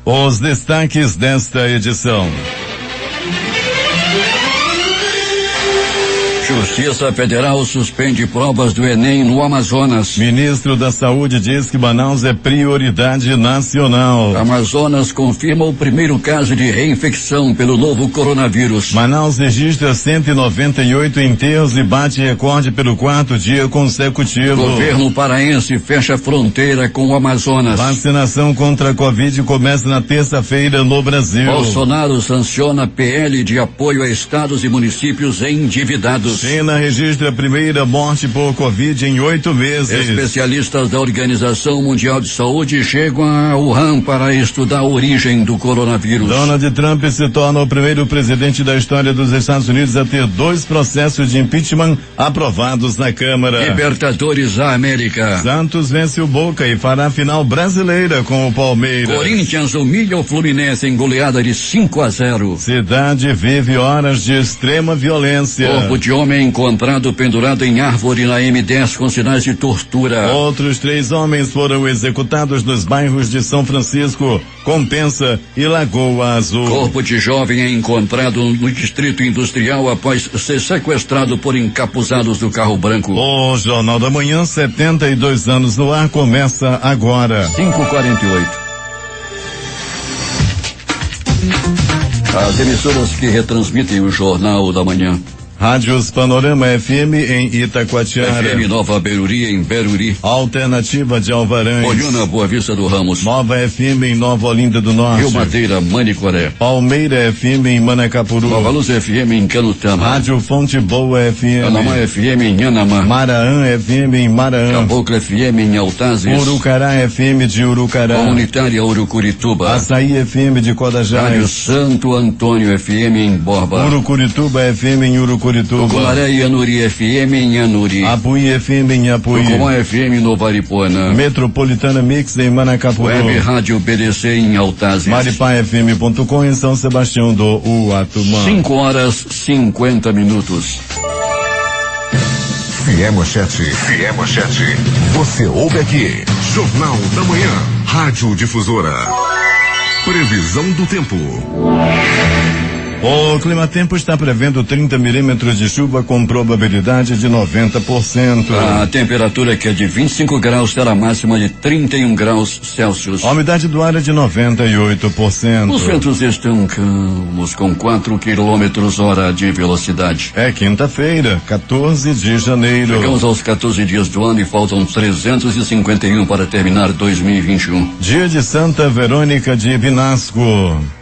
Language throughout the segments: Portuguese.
Os destaques desta edição. Justiça Federal suspende provas do Enem no Amazonas. Ministro da Saúde diz que Manaus é prioridade nacional. Amazonas confirma o primeiro caso de reinfecção pelo novo coronavírus. Manaus registra 198 enterros e bate recorde pelo 4º dia consecutivo. Governo paraense fecha fronteira com o Amazonas. Vacinação contra a Covid começa na terça-feira no Brasil. Bolsonaro sanciona PL de apoio a estados e municípios endividados. China registra a primeira morte por Covid em 8 meses. Especialistas da Organização Mundial de Saúde chegam a Wuhan para estudar a origem do coronavírus. Donald Trump se torna o primeiro presidente da história dos Estados Unidos a ter 2 processos de impeachment aprovados na Câmara. Libertadores da América. Santos vence o Boca e fará final brasileira com o Palmeiras. Corinthians humilha o Fluminense em goleada de 5-0. Cidade vive horas de extrema violência. Corpo de homem encontrado pendurado em árvore na M10 com sinais de tortura. Outros 3 homens foram executados nos bairros de São Francisco, Compensa e Lagoa Azul. Corpo de jovem é encontrado no Distrito Industrial após ser sequestrado por encapuzados do carro branco. O Jornal da Manhã, 72 anos no ar, começa agora. 5h48. As emissoras que retransmitem o Jornal da Manhã. Rádios Panorama FM em Itacoatiara. FM Nova Beruri em Beruri. Alternativa de Alvarães. Olhuna, Boa Vista do Ramos. Nova FM em Nova Olinda do Norte. Rio Madeira, Manicoré. Palmeira FM em Manacapuru. Nova Luz FM em Canutama. Rádio Fonte Boa FM. Anamã FM em Anamã. Maraã FM em Maraã. Caboclo FM em Altazes. Urucará FM de Urucará. Comunitária Urucurituba. Açaí FM de Codajás. Rádio Santo Antônio FM em Borba. Urucurituba FM em Urucurituba. Tucumaré e Anuri FM em Anuri. Apuí FM em Apuí. Tucumã FM no Varipuana. Metropolitana Mix em Manacapuru. Web Rádio BDC em Altazes. MaripaFM.com em São Sebastião do Uatumã. 5h50. Fiémanchete. Você ouve aqui. Jornal da Manhã. Rádio Difusora. Previsão do tempo. O Climatempo está prevendo 30 milímetros de chuva com probabilidade de 90%. A temperatura, que é de 25 graus, terá máxima de 31 graus Celsius. A umidade do ar é de 98%. Os ventos estão calmos, com 4 km/h de velocidade. É quinta-feira, 14 de janeiro. Chegamos aos 14 dias do ano e faltam 351 para terminar 2021. Dia de Santa Verônica de Vinasco.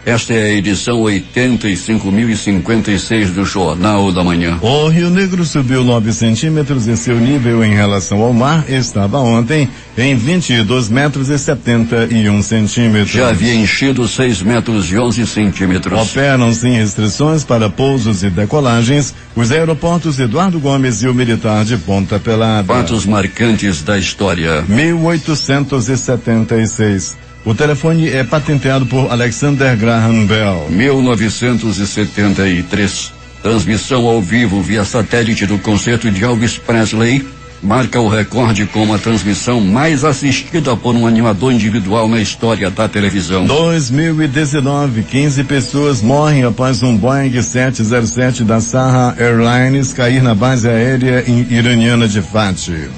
Esta é a edição 85.056 do Jornal da Manhã. O Rio Negro subiu 9 centímetros e seu nível em relação ao mar estava ontem em 22 metros e 71 centímetros. Já havia enchido 6 metros e 11 centímetros. Operam sem restrições para pousos e decolagens os aeroportos Eduardo Gomes e o Militar de Ponta Pelada. Fatos marcantes da história. 1876. O telefone é patenteado por Alexander Graham Bell. 1973. Transmissão ao vivo via satélite do concerto de Elvis Presley marca o recorde como a transmissão mais assistida por um animador individual na história da televisão. 2019, 15 pessoas morrem após um Boeing 707 da Saha Airlines cair na base aérea iraniana de Fatih.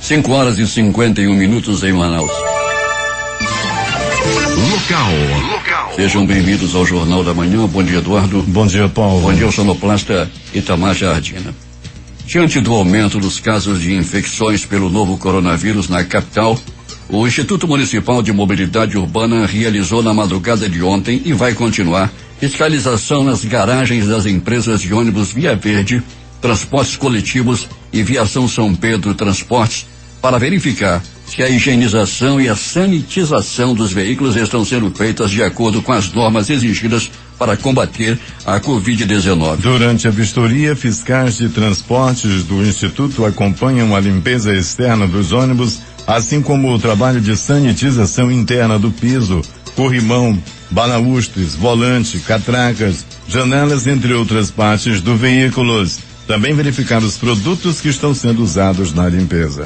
5h51 em Manaus. Local. Sejam bem-vindos ao Jornal da Manhã. Bom dia, Eduardo. Bom dia, Paulo. Bom dia, o sonoplasta Itamar Jardina. Diante do aumento dos casos de infecções pelo novo coronavírus na capital, o Instituto Municipal de Mobilidade Urbana realizou na madrugada de ontem e vai continuar fiscalização nas garagens das empresas de ônibus Via Verde, Transportes Coletivos e Viação São Pedro Transportes para verificar se a higienização e a sanitização dos veículos estão sendo feitas de acordo com as normas exigidas para combater a Covid-19. Durante a vistoria, fiscais de transportes do Instituto acompanham a limpeza externa dos ônibus, assim como o trabalho de sanitização interna do piso, corrimão, balaústres, volante, catracas, janelas, entre outras partes do veículo. Também verificar os produtos que estão sendo usados na limpeza.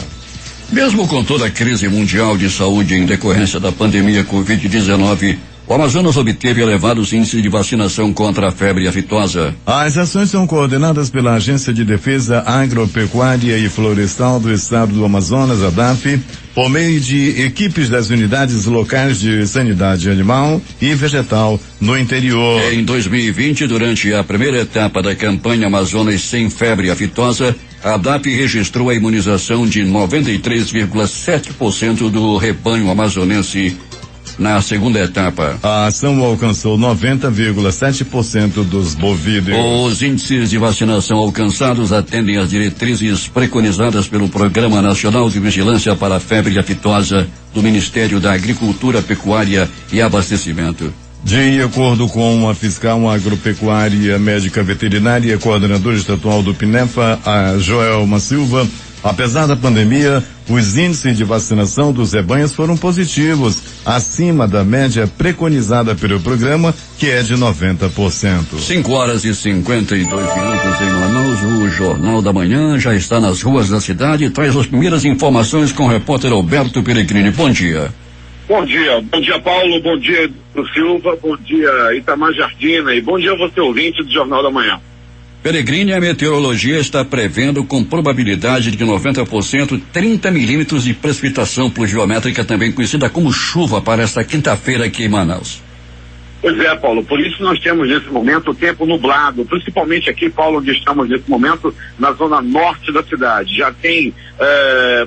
Mesmo com toda a crise mundial de saúde em decorrência da pandemia Covid-19, O Amazonas obteve elevados índices de vacinação contra a febre aftosa. As ações são coordenadas pela Agência de Defesa Agropecuária e Florestal do Estado do Amazonas, ADAF, por meio de equipes das unidades locais de sanidade animal e vegetal no interior. Em 2020, durante a primeira etapa da campanha Amazonas Sem Febre Aftosa, a ADAF registrou a imunização de 93,7% do rebanho amazonense. Na segunda etapa, a ação alcançou 90,7% dos bovídeos. Os índices de vacinação alcançados atendem às diretrizes preconizadas pelo Programa Nacional de Vigilância para a Febre Aftosa do Ministério da Agricultura, Pecuária e Abastecimento. De acordo com a fiscal agropecuária médica veterinária e coordenadora estadual do PINEFA, a Joelma Silva, apesar da pandemia, os índices de vacinação dos rebanhos foram positivos, acima da média preconizada pelo programa, que é de 90%. 5h52 em Manaus. O Jornal da Manhã já está nas ruas da cidade e traz as primeiras informações com o repórter Alberto Peregrini. Bom dia. Bom dia, Paulo, bom dia pro Silva, bom dia Itamar Jardina e bom dia a você ouvinte do Jornal da Manhã. Peregrini, a meteorologia está prevendo com probabilidade de 90% 30 milímetros de precipitação pluviométrica, também conhecida como chuva, para esta quinta-feira aqui em Manaus. Pois é, Paulo, por isso nós temos nesse momento o tempo nublado, principalmente aqui, Paulo, onde estamos nesse momento, na zona norte da cidade. Já tem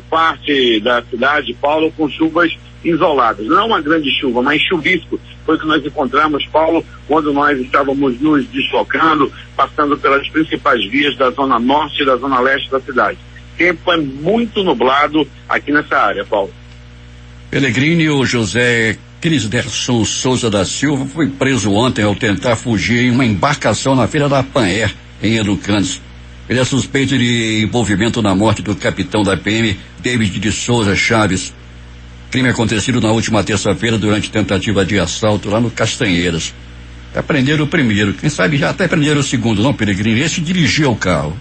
parte da cidade, Paulo, com chuvas isoladas. Não uma grande chuva, mas chuvisco. Foi o que nós encontramos, Paulo, quando nós estávamos nos deslocando, passando pelas principais vias da zona norte e da zona leste da cidade. O tempo é muito nublado aqui nessa área, Paulo. Peregrini, o José Crisderson Souza da Silva foi preso ontem ao tentar fugir em uma embarcação na Feira da Pan-Air, em Educandos. Ele é suspeito de envolvimento na morte do capitão da PM, David de Souza Chaves. Crime acontecido na última terça-feira durante tentativa de assalto lá no Castanheiras. Prenderam o primeiro, quem sabe já até prenderam o segundo, não, Peregrini? Esse dirigia o carro.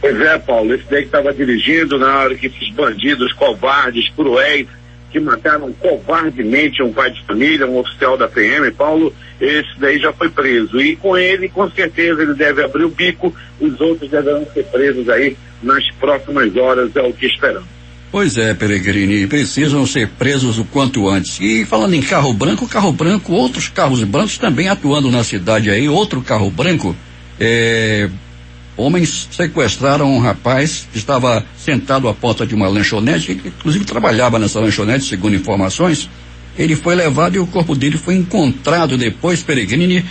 Pois é, Paulo, esse daí que estava dirigindo na hora que esses bandidos covardes, cruéis, que mataram covardemente um pai de família, um oficial da PM, Paulo, esse daí já foi preso. E com ele, com certeza, ele deve abrir o bico, os outros deverão ser presos aí nas próximas horas, é o que esperamos. Pois é, Peregrini, precisam ser presos o quanto antes. E falando em carro branco, outros carros brancos também atuando na cidade aí. Outro carro branco, homens sequestraram um rapaz que estava sentado à porta de uma lanchonete, que inclusive trabalhava nessa lanchonete, segundo informações. Ele foi levado e o corpo dele foi encontrado depois, Peregrini,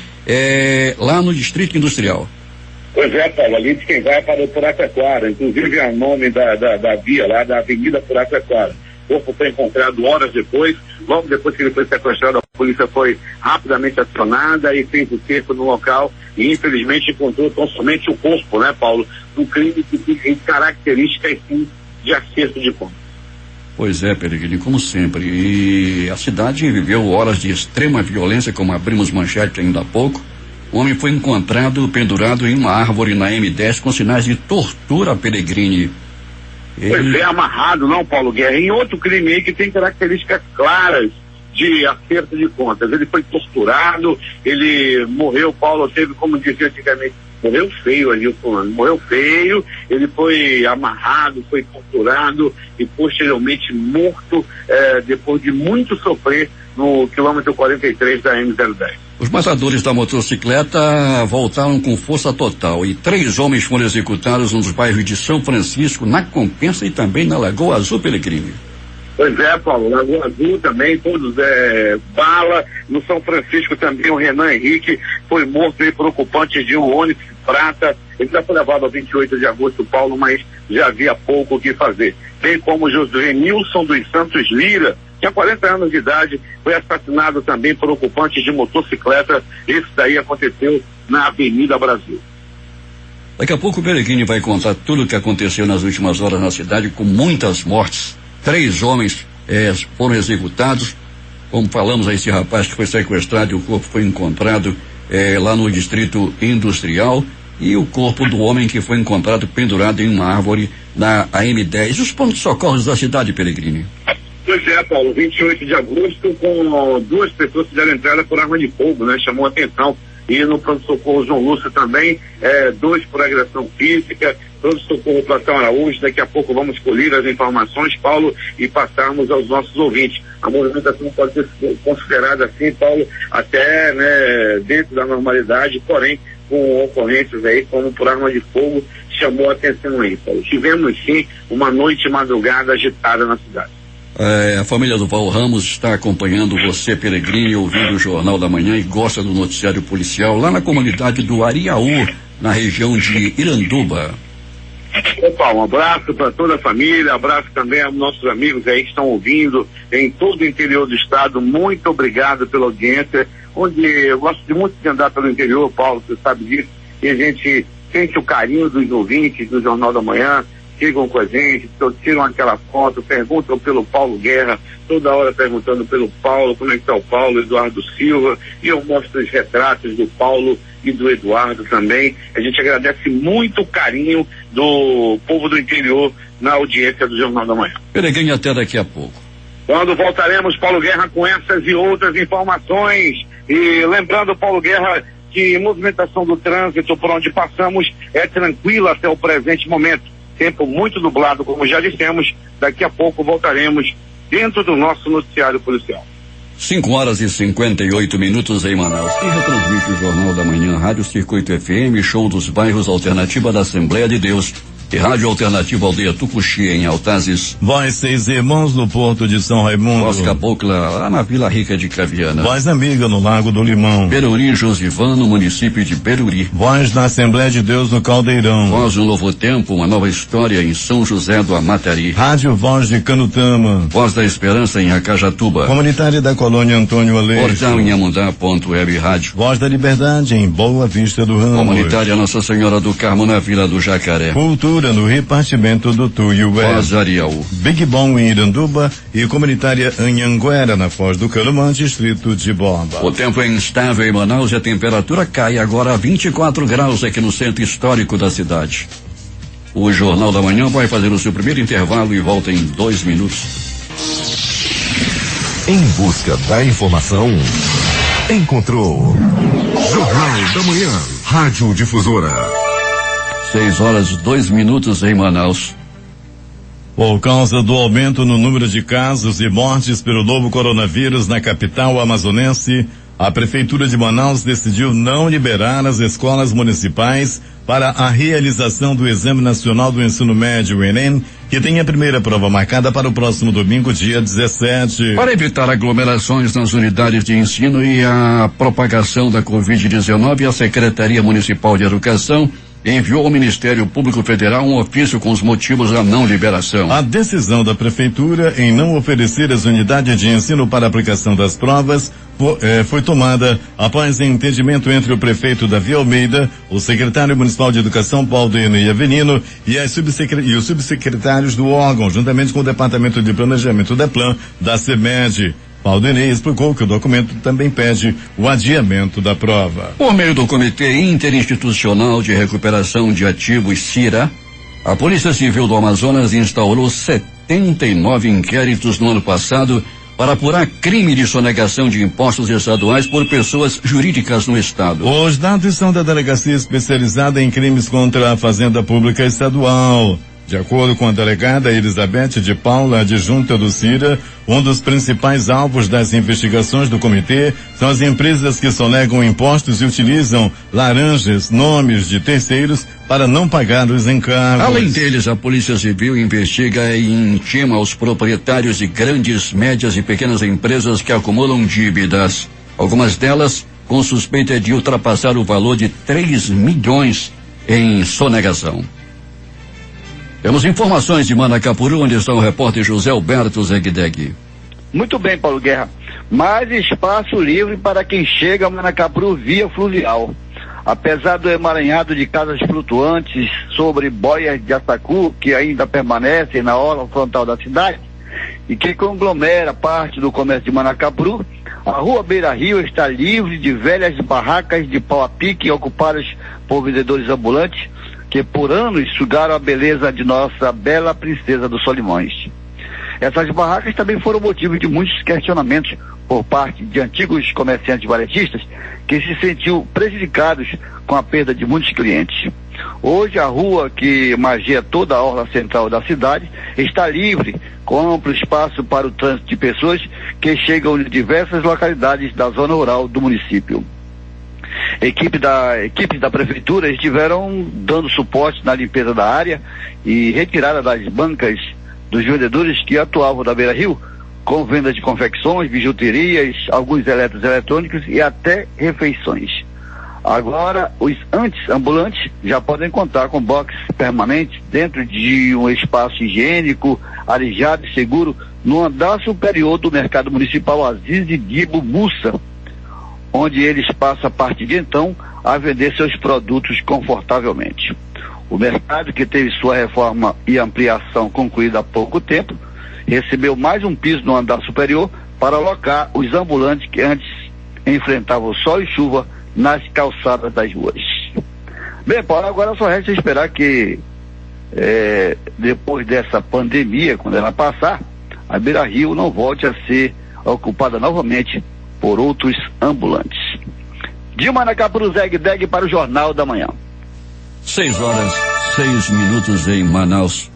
lá no Distrito Industrial. Pois é, Paulo, ali de quem vai para o Puraquara, inclusive é o nome da via lá, da Avenida Puraquara. O corpo foi encontrado horas depois, logo depois que ele foi sequestrado, a polícia foi rapidamente acionada e fez o cerco no local e infelizmente encontrou tão somente o corpo, né, Paulo, um crime que tem características sim de acerto de contas. Pois é, Peregrini, como sempre. E a cidade viveu horas de extrema violência, como abrimos manchete ainda há pouco. O homem foi encontrado pendurado em uma árvore na M10 com sinais de tortura, Peregrini. Pois é, amarrado, não, Paulo Guerra, em outro crime aí que tem características claras de acerto de contas. Ele foi torturado, ele morreu, Paulo, teve, como dizia antigamente, morreu feio ali, morreu feio, ele foi amarrado, foi torturado e posteriormente morto, depois de muito sofrer no quilômetro 43 da M010. Os matadores da motocicleta voltaram com força total e 3 homens foram executados nos bairros de São Francisco, na Compensa e também na Lagoa Azul, Peregrini. Pois é, Paulo, Lagoa Azul também, todos bala. No São Francisco também o Renan Henrique foi morto aí por ocupantes de um Onix prata. Ele já foi levado ao 28 de agosto, Paulo, mas já havia pouco o que fazer. Bem como José Nilson dos Santos Lira, tinha 40 anos de idade, foi assassinado também por ocupantes de motocicleta. Esse daí aconteceu na Avenida Brasil. Daqui a pouco o Peregrini vai contar tudo o que aconteceu nas últimas horas na cidade, com muitas mortes. 3 homens foram executados. Como falamos a esse rapaz que foi sequestrado e o corpo foi encontrado lá no Distrito Industrial. E o corpo do homem que foi encontrado pendurado em uma árvore na AM10. Os pontos de socorro da cidade, Peregrini? Pois é, Paulo, 28 de agosto, com 2 pessoas que deram entrada por arma de fogo, né? Chamou a atenção. E no pronto-socorro João Lúcio também, 2 por agressão física, pronto-socorro Platão Araújo. Daqui a pouco vamos colher as informações, Paulo, e passarmos aos nossos ouvintes. A movimentação pode ser considerada assim, Paulo, até, né, dentro da normalidade, porém, com ocorrências aí, como por arma de fogo, chamou a atenção aí, Paulo. Tivemos, sim, uma noite e madrugada agitada na cidade. A família do Val Ramos está acompanhando você, peregrino, ouvindo o Jornal da Manhã e gosta do noticiário policial lá na comunidade do Ariaú, na região de Iranduba. Opa, um abraço para toda a família, abraço também aos nossos amigos aí que estão ouvindo em todo o interior do estado. Muito obrigado pela audiência, onde eu gosto de muito de andar pelo interior, Paulo, você sabe disso, e a gente sente o carinho dos ouvintes do Jornal da Manhã. Chegam com a gente, tiram aquela foto, perguntam pelo Paulo Guerra, toda hora perguntando pelo Paulo, como é que está o Paulo, Eduardo Silva, e eu mostro os retratos do Paulo e do Eduardo também. A gente agradece muito o carinho do povo do interior na audiência do Jornal da Manhã. Peregrino, até daqui a pouco. Quando voltaremos, Paulo Guerra, com essas e outras informações. E lembrando, Paulo Guerra, que a movimentação do trânsito por onde passamos é tranquila até o presente momento. Tempo muito nublado, como já dissemos. Daqui a pouco voltaremos dentro do nosso noticiário policial. 5h58 em Manaus. E retransmite o Jornal da Manhã, Rádio Circuito FM, Show dos Bairros, Alternativa da Assembleia de Deus e Rádio Alternativa Aldeia Tucuxi, em Altazes. Voz 6 Irmãos no Porto de São Raimundo. Voz Cabocla, lá na Vila Rica de Caviana. Voz Amiga no Lago do Limão. Peruri Josivan, no município de Peruri. Voz da Assembleia de Deus no Caldeirão. Voz do Novo Tempo, uma nova história em São José do Amatari. Rádio Voz de Canutama. Voz da Esperança em Acajatuba. Comunitária da Colônia Antônio Aleixo. Portal em Amundá.web Rádio. Voz da Liberdade em Boa Vista do Ramos. Comunitária Nossa Senhora do Carmo, na Vila do Jacaré. Cultura no repartimento do Tuiué. Voz Ariaú. Big Bom em Iranduba e comunitária Anhanguera, na Foz do Calumã, distrito de Borba. O tempo é instável em Manaus e a temperatura cai agora a 24 graus aqui no centro histórico da cidade. O Jornal da Manhã vai fazer o seu primeiro intervalo e volta em 2 minutos. Em busca da informação, encontrou Jornal da Manhã, Rádio Difusora. 6h02 em Manaus. Por causa do aumento no número de casos e mortes pelo novo coronavírus na capital amazonense, a Prefeitura de Manaus decidiu não liberar as escolas municipais para a realização do Exame Nacional do Ensino Médio, o Enem, que tem a primeira prova marcada para o próximo domingo, dia 17. Para evitar aglomerações nas unidades de ensino e a propagação da Covid-19, a Secretaria Municipal de Educação enviou ao Ministério Público Federal um ofício com os motivos da não liberação. A decisão da Prefeitura em não oferecer as unidades de ensino para a aplicação das provas foi tomada após entendimento entre o prefeito Davi Almeida, o secretário municipal de Educação Paulo Deney Avelino e os subsecretários do órgão, juntamente com o Departamento de Planejamento DEPLAN da CEMED. Paulo Deney explicou que o documento também pede o adiamento da prova. Por meio do Comitê Interinstitucional de Recuperação de Ativos, CIRA, a Polícia Civil do Amazonas instaurou 79 inquéritos no ano passado para apurar crime de sonegação de impostos estaduais por pessoas jurídicas no estado. Os dados são da Delegacia Especializada em Crimes contra a Fazenda Pública Estadual. De acordo com a delegada Elizabeth de Paula, adjunta do CIRA, um dos principais alvos das investigações do comitê são as empresas que sonegam impostos e utilizam laranjas, nomes de terceiros, para não pagar os encargos. Além deles, a Polícia Civil investiga e intima os proprietários de grandes, médias e pequenas empresas que acumulam dívidas. Algumas delas com suspeita de ultrapassar o valor de 3 milhões em sonegação. Temos informações de Manacapuru, onde está o repórter José Alberto Zegdeg. Muito bem, Paulo Guerra. Mais espaço livre para quem chega a Manacapuru via fluvial. Apesar do emaranhado de casas flutuantes sobre boias de Assacu, que ainda permanecem na orla frontal da cidade, e que conglomera parte do comércio de Manacapuru, a rua Beira Rio está livre de velhas barracas de pau a pique ocupadas por vendedores ambulantes, que por anos sugaram a beleza de nossa bela princesa dos Solimões. Essas barracas também foram motivo de muitos questionamentos por parte de antigos comerciantes varetistas que se sentiam prejudicados com a perda de muitos clientes. Hoje a rua que margeia toda a orla central da cidade está livre, com amplo espaço para o trânsito de pessoas que chegam de diversas localidades da zona rural do município. Equipes da prefeitura estiveram dando suporte na limpeza da área e retirada das bancas dos vendedores que atuavam da Beira-Rio, com venda de confecções, bijuterias, alguns eletrônicos e até refeições. Agora, os ambulantes já podem contar com boxes permanentes dentro de um espaço higiênico, arejado e seguro no andar superior do Mercado Municipal Aziz de Dibo Mussa, onde eles passam a partir de então a vender seus produtos confortavelmente. O mercado, que teve sua reforma e ampliação concluída há pouco tempo, recebeu mais um piso no andar superior para alocar os ambulantes que antes enfrentavam sol e chuva nas calçadas das ruas. Bem, Paulo, agora só resta esperar que depois dessa pandemia, quando ela passar, a Beira-Rio não volte a ocupada novamente por outros ambulantes. De Manacá para o Zeg-Deg para o Jornal da Manhã. 6:06 em Manaus.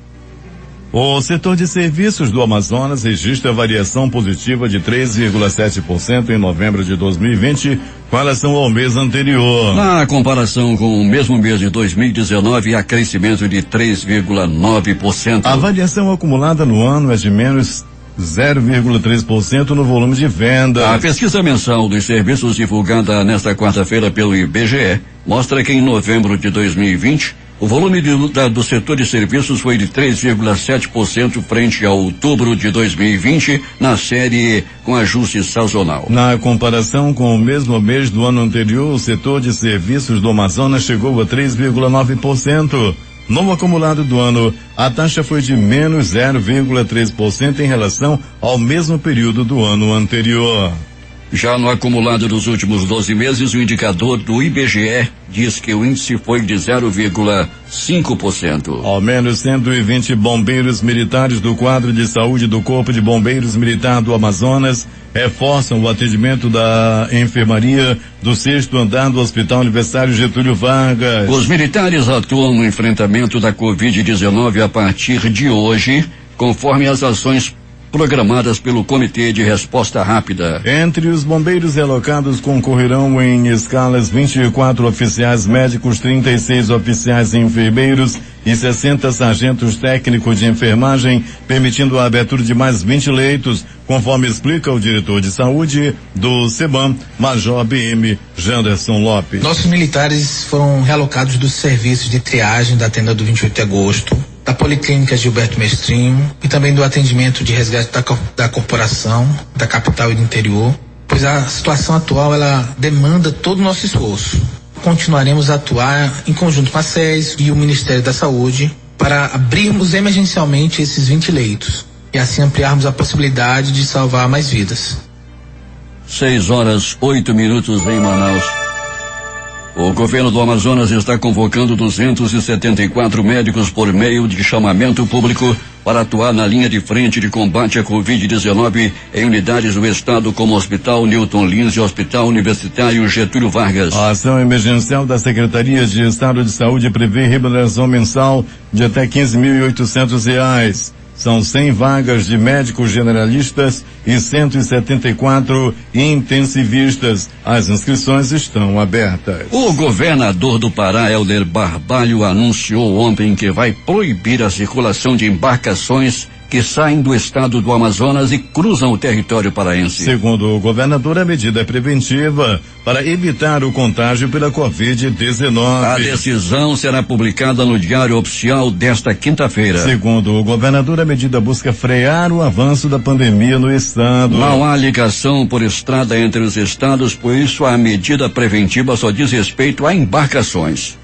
O setor de serviços do Amazonas registra variação positiva de 3,7% em novembro de 2020 com relação ao mês anterior. Na comparação com o mesmo mês de 2019, há crescimento de 3,9%. A variação acumulada no ano é de menos 0,3% no volume de venda. A pesquisa mensal dos serviços divulgada nesta quarta-feira pelo IBGE mostra que em novembro de 2020 o volume do setor de serviços foi de 3,7% frente a outubro de 2020, na série com ajuste sazonal. Na comparação com o mesmo mês do ano anterior, o setor de serviços do Amazonas chegou a 3,9%. No acumulado do ano, a taxa foi de menos 0,3% em relação ao mesmo período do ano anterior. Já no acumulado dos últimos 12 meses, o indicador do IBGE diz que o índice foi de 0,5%. Ao menos 120 bombeiros militares do quadro de saúde do Corpo de Bombeiros Militar do Amazonas reforçam o atendimento da enfermaria do 6º andar do Hospital Universitário Getúlio Vargas. Os militares atuam no enfrentamento da Covid-19 a partir de hoje, conforme as ações programadas pelo Comitê de Resposta Rápida. Entre os bombeiros relocados concorrerão em escalas 24 oficiais médicos, 36 oficiais enfermeiros e 60 sargentos técnicos de enfermagem, permitindo a abertura de mais 20 leitos, conforme explica o diretor de saúde do CEBAM, Major BM Janderson Lopes. Nossos militares foram realocados dos serviços de triagem da tenda do 28 de agosto, da Policlínica Gilberto Mestrinho e também do atendimento de resgate da corporação, da capital e do interior, pois a situação atual ela demanda todo o nosso esforço. Continuaremos a atuar em conjunto com a SES e o Ministério da Saúde para abrirmos emergencialmente esses 20 leitos e assim ampliarmos a possibilidade de salvar mais vidas. 6:08 em Manaus. O governo do Amazonas está convocando 274 médicos por meio de chamamento público para atuar na linha de frente de combate à Covid-19 em unidades do estado como o Hospital Newton Lins e o Hospital Universitário Getúlio Vargas. A ação emergencial da Secretaria de Estado de Saúde prevê remuneração mensal de até R$15.800. São 100 vagas de médicos generalistas e 174 intensivistas. As inscrições estão abertas. O governador do Pará, Helder Barbalho, anunciou ontem que vai proibir a circulação de embarcações que saem do estado do Amazonas e cruzam o território paraense. Segundo o governador, a medida é preventiva para evitar o contágio pela Covid-19. A decisão será publicada no Diário Oficial desta quinta-feira. Segundo o governador, a medida busca frear o avanço da pandemia no estado. Não há ligação por estrada entre os estados, por isso a medida preventiva só diz respeito a embarcações.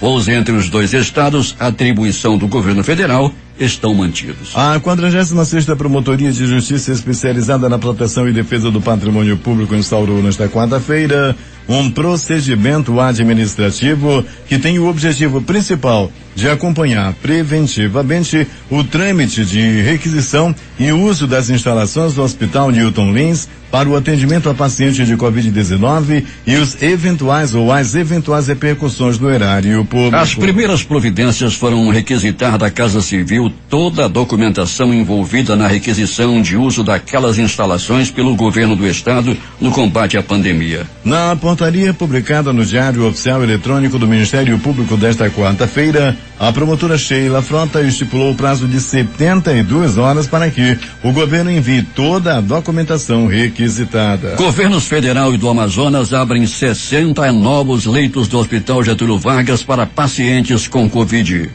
Voos entre os dois estados, atribuição do governo federal, estão mantidos. A 46ª Promotoria de Justiça especializada na proteção e defesa do patrimônio público instaurou nesta quarta-feira um procedimento administrativo que tem o objetivo principal de acompanhar preventivamente o trâmite de requisição e uso das instalações do Hospital Newton Lins para o atendimento a paciente de Covid-19 e as eventuais repercussões no erário público. As primeiras providências foram requisitar da Casa Civil toda a documentação envolvida na requisição de uso daquelas instalações pelo governo do estado no combate à pandemia. Na portaria publicada no Diário Oficial Eletrônico do Ministério Público desta quarta-feira, a promotora Sheila Frota estipulou o prazo de 72 horas para que o governo envie toda a documentação requisitada. Governos federal e do Amazonas abrem 60 novos leitos do Hospital Getúlio Vargas para pacientes com Covid.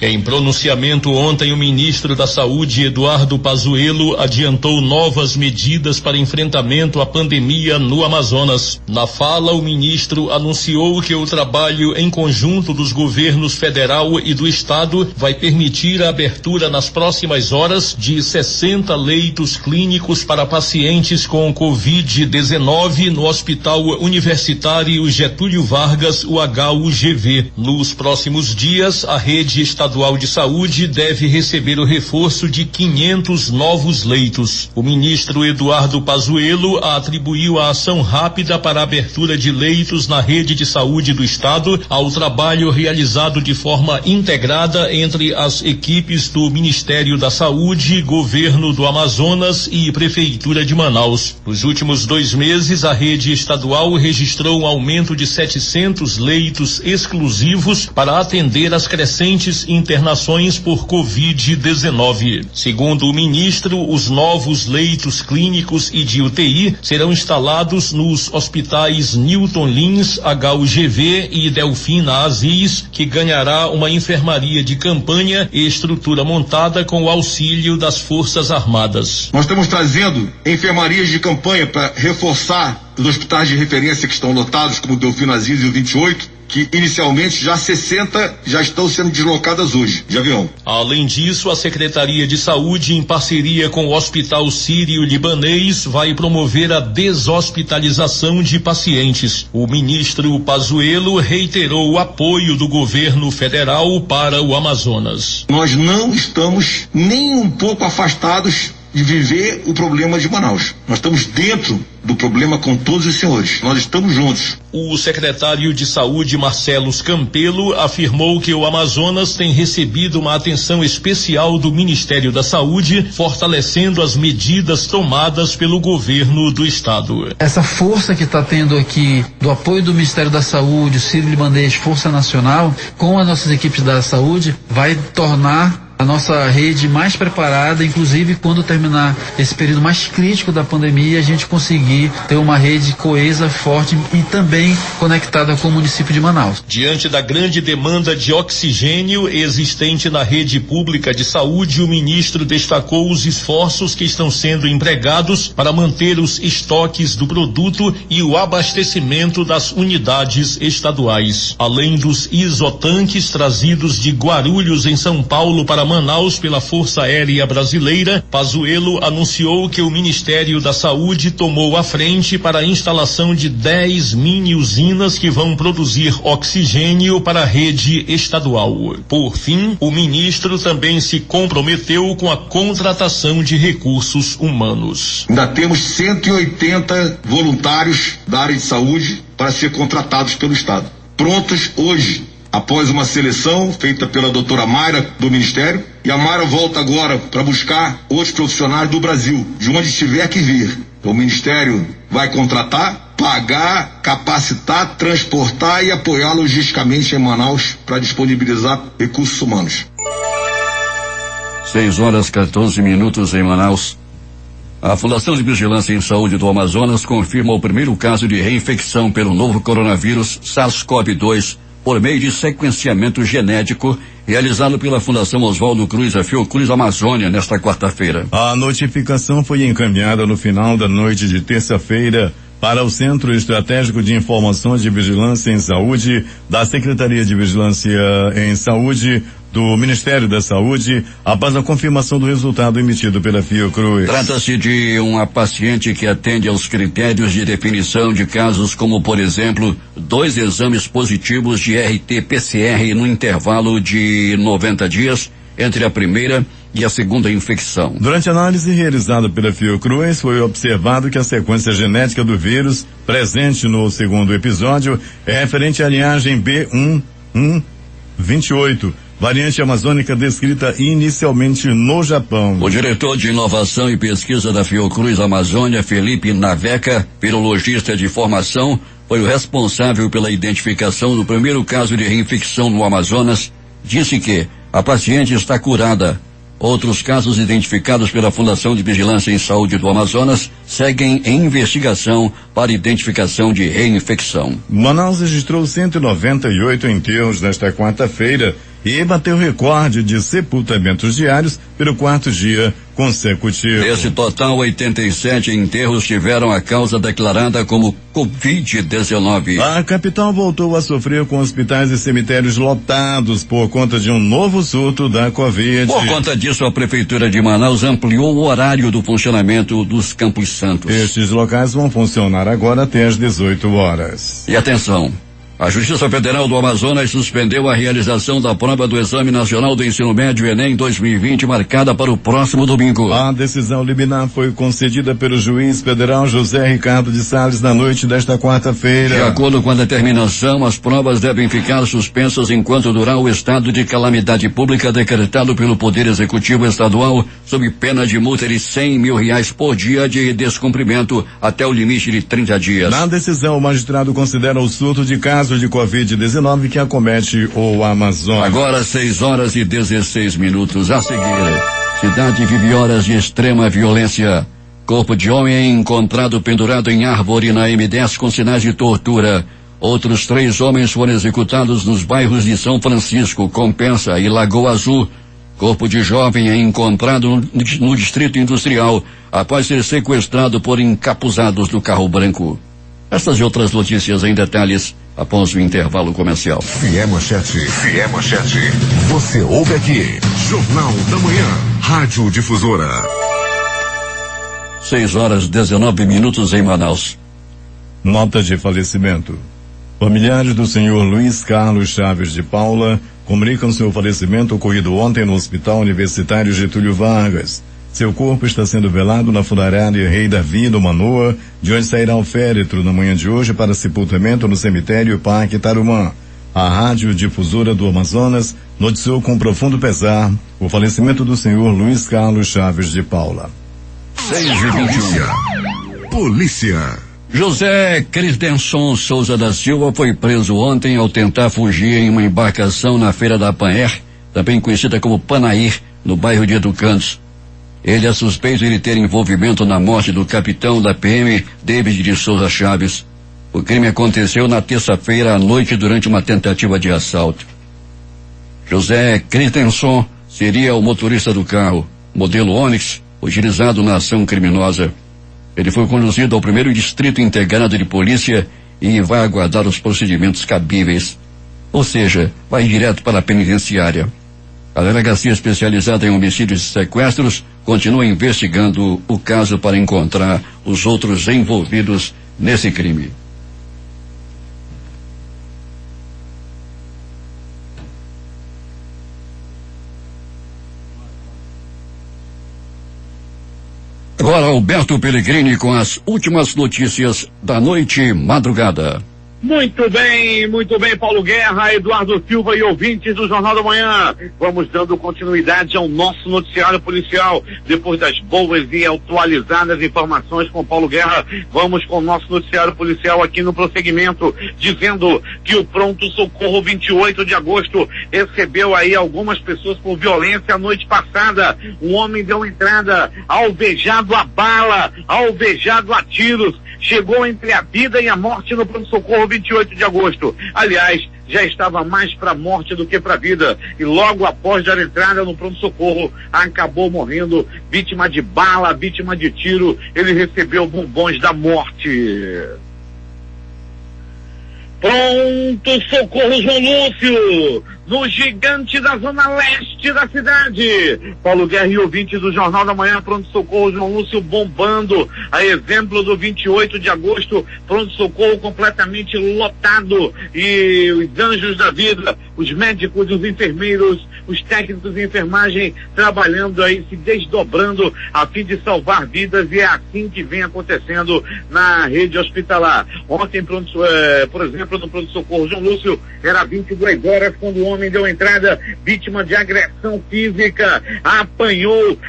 Em pronunciamento ontem, o ministro da Saúde, Eduardo Pazuello, adiantou novas medidas para enfrentamento à pandemia no Amazonas. Na fala, o ministro anunciou que o trabalho em conjunto dos governos federal e do estado vai permitir a abertura nas próximas horas de 60 leitos clínicos para pacientes com Covid-19 no Hospital Universitário Getúlio Vargas, o HUGV. Nos próximos dias, a rede estadual de saúde deve receber o reforço de 500 novos leitos. O ministro Eduardo Pazuello atribuiu a ação rápida para a abertura de leitos na rede de saúde do estado ao trabalho realizado de forma integrada entre as equipes do Ministério da Saúde, Governo do Amazonas e Prefeitura de Manaus. Nos últimos 2 meses, a rede estadual registrou um aumento de 700 leitos exclusivos para atender as crescentes internações por Covid-19. Segundo o ministro, os novos leitos clínicos e de UTI serão instalados nos hospitais Newton Lins, HUGV e Delfina Aziz, que ganhará uma enfermaria de campanha e estrutura montada com o auxílio das Forças Armadas. Nós estamos trazendo enfermarias de campanha para reforçar os hospitais de referência que estão lotados, como o Delfina Aziz e o 28, que inicialmente já 60 já estão sendo deslocadas hoje, de avião. Além disso, a Secretaria de Saúde, em parceria com o Hospital Sírio-Libanês, vai promover a deshospitalização de pacientes. O ministro Pazuello reiterou o apoio do governo federal para o Amazonas. Nós não estamos nem um pouco afastados de viver o problema de Manaus. Nós estamos dentro do problema com todos os senhores. Nós estamos juntos. O secretário de Saúde, Marcelo Campelo, afirmou que o Amazonas tem recebido uma atenção especial do Ministério da Saúde, fortalecendo as medidas tomadas pelo governo do estado. Essa força que está tendo aqui do apoio do Ministério da Saúde, o Sírio-Libanês, Força Nacional, com as nossas equipes da saúde, vai tornar a nossa rede mais preparada, inclusive quando terminar esse período mais crítico da pandemia, a gente conseguir ter uma rede coesa, forte e também conectada com o município de Manaus. Diante da grande demanda de oxigênio existente na rede pública de saúde, o ministro destacou os esforços que estão sendo empregados para manter os estoques do produto e o abastecimento das unidades estaduais. Além dos isotanques trazidos de Guarulhos, em São Paulo, para Manaus pela Força Aérea Brasileira, Pazuello anunciou que o Ministério da Saúde tomou a frente para a instalação de 10 mini-usinas que vão produzir oxigênio para a rede estadual. Por fim, o ministro também se comprometeu com a contratação de recursos humanos. Ainda temos 180 voluntários da área de saúde para ser contratados pelo Estado. Prontos hoje, após uma seleção feita pela doutora Mayra do Ministério, e a Mayra volta agora para buscar outros profissionais do Brasil, de onde tiver que vir. O Ministério vai contratar, pagar, capacitar, transportar e apoiar logisticamente em Manaus para disponibilizar recursos humanos. 6h14 em Manaus. A Fundação de Vigilância em Saúde do Amazonas confirma o primeiro caso de reinfecção pelo novo coronavírus SARS-CoV-2 por meio de sequenciamento genético realizado pela Fundação Oswaldo Cruz, a Fiocruz Amazônia, nesta quarta-feira. A notificação foi encaminhada no final da noite de terça-feira para o Centro Estratégico de Informações de Vigilância em Saúde da Secretaria de Vigilância em Saúde do Ministério da Saúde após a confirmação do resultado emitido pela Fiocruz. Trata-se de uma paciente que atende aos critérios de definição de casos como, por exemplo, 2 exames positivos de RT-PCR no intervalo de 90 dias entre a primeira e a segunda infecção. Durante a análise realizada pela Fiocruz, foi observado que a sequência genética do vírus presente no segundo episódio é referente à linhagem B1.1.28, variante amazônica descrita inicialmente no Japão. O diretor de inovação e pesquisa da Fiocruz Amazônia, Felipe Naveca, virologista de formação, foi o responsável pela identificação do primeiro caso de reinfecção no Amazonas, disse que a paciente está curada. Outros casos identificados pela Fundação de Vigilância em Saúde do Amazonas seguem em investigação para identificação de reinfecção. Manaus registrou 198 enterros nesta quarta-feira e bateu recorde de sepultamentos diários pelo 4º dia consecutivo. Desse total, 87 enterros tiveram a causa declarada como Covid-19. A capital voltou a sofrer com hospitais e cemitérios lotados por conta de um novo surto da Covid. Por conta disso, a Prefeitura de Manaus ampliou o horário do funcionamento dos Campos Santos. Estes locais vão funcionar agora até às 18 horas. E atenção! A Justiça Federal do Amazonas suspendeu a realização da prova do Exame Nacional do Ensino Médio Enem 2020, marcada para o próximo domingo. A decisão liminar foi concedida pelo juiz federal José Ricardo de Salles na noite desta quarta-feira. De acordo com a determinação, as provas devem ficar suspensas enquanto durar o estado de calamidade pública decretado pelo Poder Executivo Estadual, sob pena de multa de R$100 mil por dia de descumprimento até o limite de 30 dias. Na decisão, o magistrado considera o surto de casos de Covid-19 que acomete o Amazonas. Agora 6h16. A seguir, cidade vive horas de extrema violência. Corpo de homem é encontrado pendurado em árvore na M10 com sinais de tortura. Outros 3 homens foram executados nos bairros de São Francisco, Compensa e Lagoa Azul. Corpo de jovem é encontrado no Distrito Industrial após ser sequestrado por encapuzados do carro branco. Estas e outras notícias em detalhes após o intervalo comercial. Fiel Manchete. Você ouve aqui. Jornal da Manhã. Rádio Difusora. 6h19 em Manaus. Nota de falecimento. Familiares do senhor Luiz Carlos Chaves de Paula comunicam seu falecimento ocorrido ontem no Hospital Universitário Getúlio Vargas. Seu corpo está sendo velado na funerária Rei Davi, no Manoa, de onde sairá o féretro na manhã de hoje para sepultamento no cemitério Parque Tarumã. A Rádio Difusora do Amazonas noticiou com profundo pesar o falecimento do senhor Luiz Carlos Chaves de Paula. 6h21. Polícia. José Cristenson Souza da Silva foi preso ontem ao tentar fugir em uma embarcação na Feira da Panher, também conhecida como Panair, no bairro de Educandos. Ele é suspeito de ter envolvimento na morte do capitão da PM, David de Souza Chaves. O crime aconteceu na terça-feira à noite durante uma tentativa de assalto. José Cristenson seria o motorista do carro, modelo Onix, utilizado na ação criminosa. Ele foi conduzido ao 1º Distrito Integrado de Polícia e vai aguardar os procedimentos cabíveis. Ou seja, vai direto para a penitenciária. A delegacia especializada em homicídios e sequestros continua investigando o caso para encontrar os outros envolvidos nesse crime. Agora Alberto Pellegrini com as últimas notícias da noite madrugada. Muito bem, Paulo Guerra, Eduardo Silva e ouvintes do Jornal da Manhã. Vamos dando continuidade ao nosso noticiário policial. Depois das boas e atualizadas informações com Paulo Guerra, vamos com o nosso noticiário policial aqui no prosseguimento, dizendo que o Pronto Socorro 28 de agosto recebeu aí algumas pessoas por violência a noite passada. Um homem deu entrada alvejado a bala, alvejado a tiros. Chegou entre a vida e a morte no pronto-socorro 28 de agosto. Aliás, já estava mais para a morte do que para a vida. E logo após dar entrada no pronto-socorro, acabou morrendo, vítima de bala, vítima de tiro. Ele recebeu bombons da morte. Pronto socorro João Lúcio, no gigante da zona leste da cidade. Paulo Guerra e ouvintes do Jornal da Manhã, pronto socorro João Lúcio bombando, a exemplo do 28 de agosto, pronto socorro completamente lotado, e os anjos da vida, os médicos, os enfermeiros, os técnicos de enfermagem trabalhando aí, se desdobrando a fim de salvar vidas, e é assim que vem acontecendo na rede hospitalar. Ontem, por exemplo, no pronto-socorro João Lúcio, era 22 horas quando o homem deu entrada, vítima de agressão física, apanhou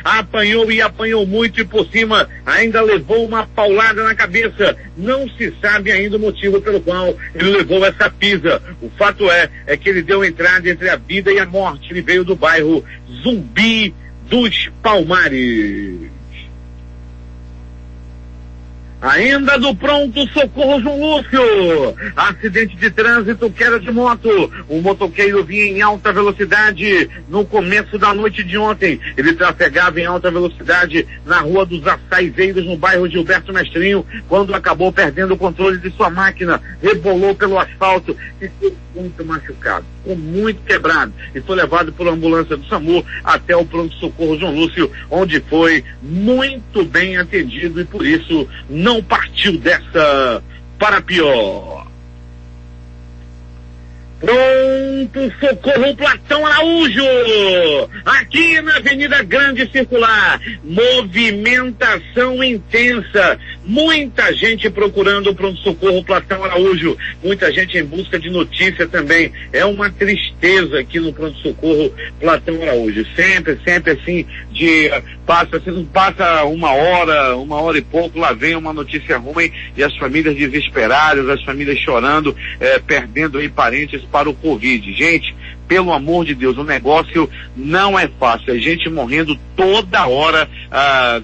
e apanhou muito, e por cima ainda levou uma paulada na cabeça. Não se sabe ainda o motivo pelo qual ele levou essa pisa. O fato é que ele deu entrada entre a vida e a morte. Ele veio do bairro Zumbi dos Palmares. Ainda do pronto-socorro João Lúcio, acidente de trânsito, queda de moto. O motoqueiro vinha em alta velocidade no começo da noite de ontem. Ele trafegava em alta velocidade na Rua dos Açaizeiros, no bairro Gilberto Mestrinho, quando acabou perdendo o controle de sua máquina, rebolou pelo asfalto e ficou muito machucado, ficou muito quebrado, e foi levado por ambulância do SAMU até o pronto-socorro João Lúcio, onde foi muito bem atendido e por isso não partiu dessa para pior. Pronto socorro Platão Araújo, aqui na Avenida Grande Circular, movimentação intensa, muita gente procurando o pronto-socorro Platão Araújo, muita gente em busca de notícia também. É uma tristeza aqui no pronto-socorro Platão Araújo, sempre assim, passa uma hora e pouco, lá vem uma notícia ruim, e as famílias desesperadas, as famílias chorando, perdendo aí parentes para o Covid. Gente, pelo amor de Deus, o negócio não é fácil, a gente morrendo toda hora,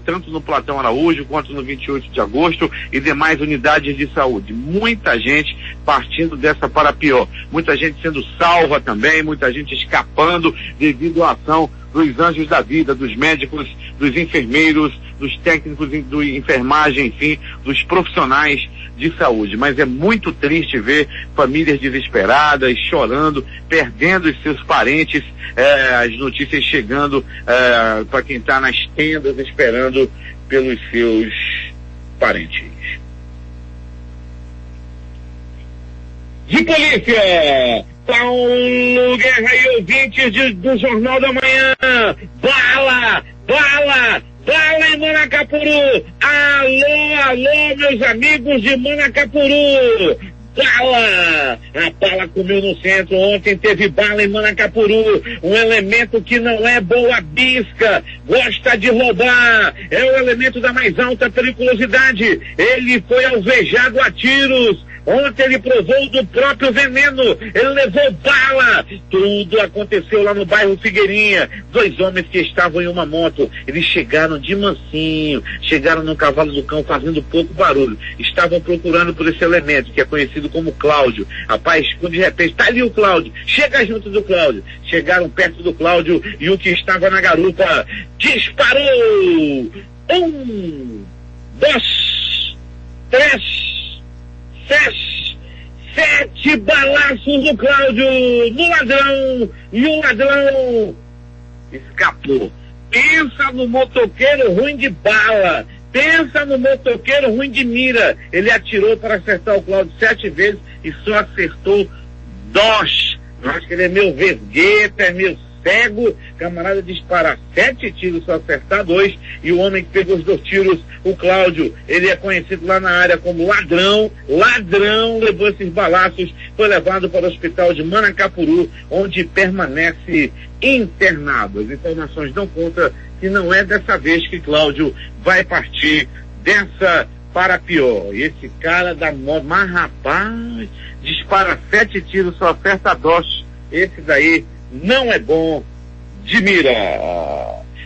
tanto no Platão Araújo quanto no 28 de agosto e demais unidades de saúde. Muita gente partindo dessa para pior, muita gente sendo salva também, muita gente escapando devido à ação dos anjos da vida, dos médicos, dos enfermeiros, dos técnicos de enfermagem, enfim, dos profissionais de saúde. Mas é muito triste ver famílias desesperadas, chorando, perdendo os seus parentes, as notícias chegando para quem está nas tendas esperando pelos seus parentes. De polícia, Paulo Guerra e ouvintes do Jornal da Manhã, bala em Manacapuru. Alô, meus amigos de Manacapuru. Bala! A bala comeu no centro. Ontem teve bala em Manacapuru. Um elemento que não é boa bisca, gosta de roubar. É o elemento da mais alta periculosidade. Ele foi alvejado a tiros. Ontem ele provou do próprio veneno, ele levou bala. Tudo aconteceu lá no bairro Figueirinha. 2 homens que estavam em uma moto, eles chegaram de mansinho, chegaram no cavalo do cão fazendo pouco barulho. Estavam procurando por esse elemento, que é conhecido como Cláudio. Rapaz, quando de repente, tá ali o Cláudio, chega junto do Cláudio. Chegaram perto do Cláudio e o que estava na garupa disparou. 1, 2, 3, 7 balaços do Cláudio no ladrão, e o ladrão escapou. Pensa no motoqueiro ruim de bala, pensa no motoqueiro ruim de mira. Ele atirou para acertar o Cláudio 7 vezes e só acertou 2. Eu acho que ele é meio vesgueta, é meio cego. Camarada dispara 7 tiros, só acertar 2, e o homem que pegou os 2 tiros, o Cláudio, ele é conhecido lá na área como ladrão, levou esses balaços, foi levado para o hospital de Manacapuru, onde permanece internado. As informações dão conta que não é dessa vez que Cláudio vai partir dessa para pior. E esse cara da moto, mas rapaz, dispara 7 tiros, só acerta 2. Esse daí não é bom de mira.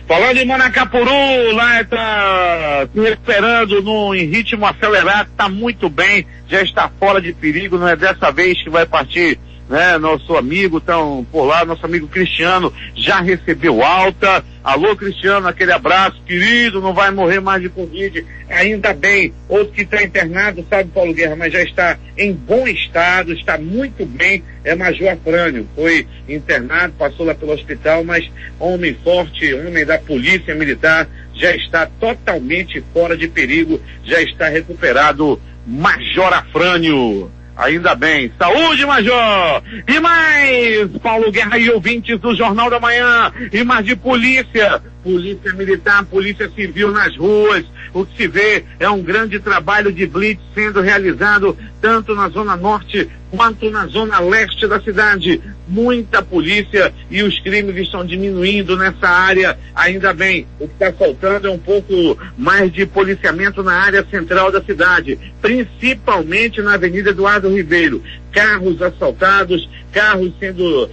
Falando em Manacapuru, lá está se recuperando em ritmo acelerado, está muito bem, já está fora de perigo, não é dessa vez que vai partir né? Nosso amigo, então, por lá, nosso amigo Cristiano já recebeu alta. Alô, Cristiano, aquele abraço, querido, não vai morrer mais de Covid, ainda bem. Outro que está internado, sabe, Paulo Guerra, mas já está em bom estado, está muito bem, é Major Afrânio, foi internado, passou lá pelo hospital, mas homem forte, homem da Polícia Militar, já está totalmente fora de perigo, já está recuperado, Major Afrânio. Ainda bem. Saúde, Major! E mais, Paulo Guerra e ouvintes do Jornal da Manhã, e mais de polícia, polícia militar, polícia civil nas ruas. O que se vê é um grande trabalho de blitz sendo realizado tanto na zona norte quanto na zona leste da cidade. Muita polícia e os crimes estão diminuindo nessa área, ainda bem. O que está faltando é um pouco mais de policiamento na área central da cidade, principalmente na Avenida Eduardo Ribeiro. Carros assaltados, carros tendo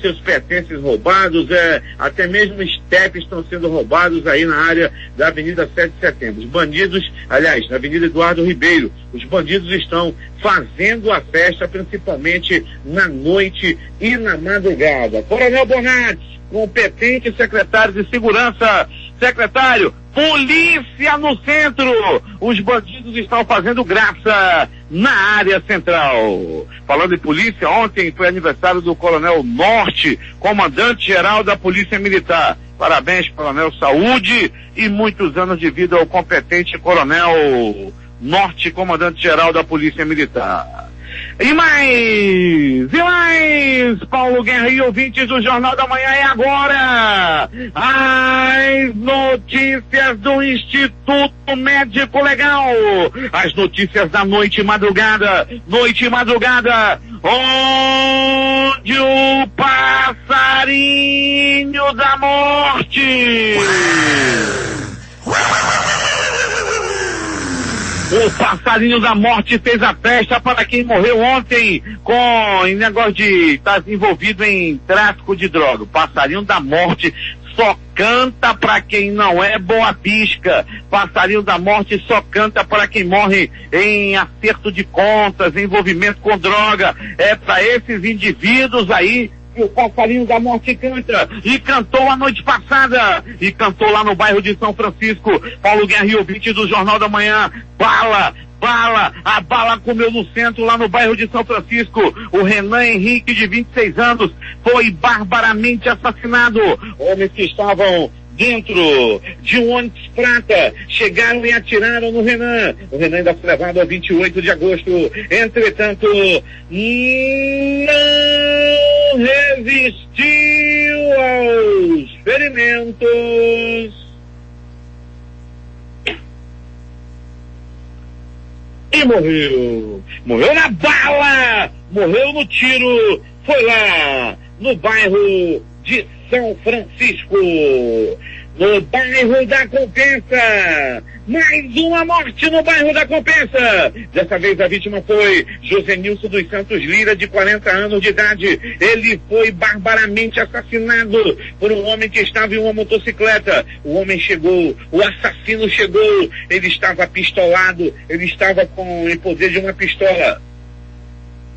seus pertences roubados, até mesmo estepes estão sendo roubados aí na área da Avenida 7 de Setembro. Os bandidos, aliás, na Avenida Eduardo Ribeiro, os bandidos estão fazendo a festa, principalmente na noite e na madrugada. Coronel Bonatti, competente secretário de Segurança. Secretário, polícia no centro! Os bandidos estão fazendo graça na área central. Falando em polícia, ontem foi aniversário do Coronel Norte, comandante-geral da Polícia Militar. Parabéns, Coronel, saúde e muitos anos de vida ao competente Coronel Norte, comandante-geral da Polícia Militar. E mais, Paulo Guerra e ouvintes do Jornal da Manhã, é agora as notícias do Instituto Médico Legal, as notícias da noite e madrugada, onde o passarinho da morte, o passarinho da morte fez a festa para quem morreu ontem em negócio de estar envolvido em tráfico de droga. O passarinho da morte só canta para quem não é boa pisca. Passarinho da morte só canta para quem morre em acerto de contas, envolvimento com droga. É para esses indivíduos aí que o passarinho da morte canta, e cantou a noite passada, e cantou lá no bairro de São Francisco. Paulo Guerra e ouvinte do Jornal da Manhã, a bala comeu no centro, lá no bairro de São Francisco. O Renan Henrique, de 26 anos, foi barbaramente assassinado. Homens que estavam dentro de um ônibus prata chegaram e atiraram no Renan. O Renan ainda foi levado a 28 de agosto. Entretanto, não resistiu aos ferimentos e morreu. Morreu na bala, morreu no tiro. Foi lá no bairro de São Francisco, no bairro da Compensa. Mais uma morte no bairro da Compensa. Dessa vez a vítima foi Josenilson dos Santos Lira, de 40 anos de idade. Ele foi barbaramente assassinado por um homem que estava em uma motocicleta. O homem chegou, o assassino chegou, ele estava pistolado, ele estava em poder de uma pistola.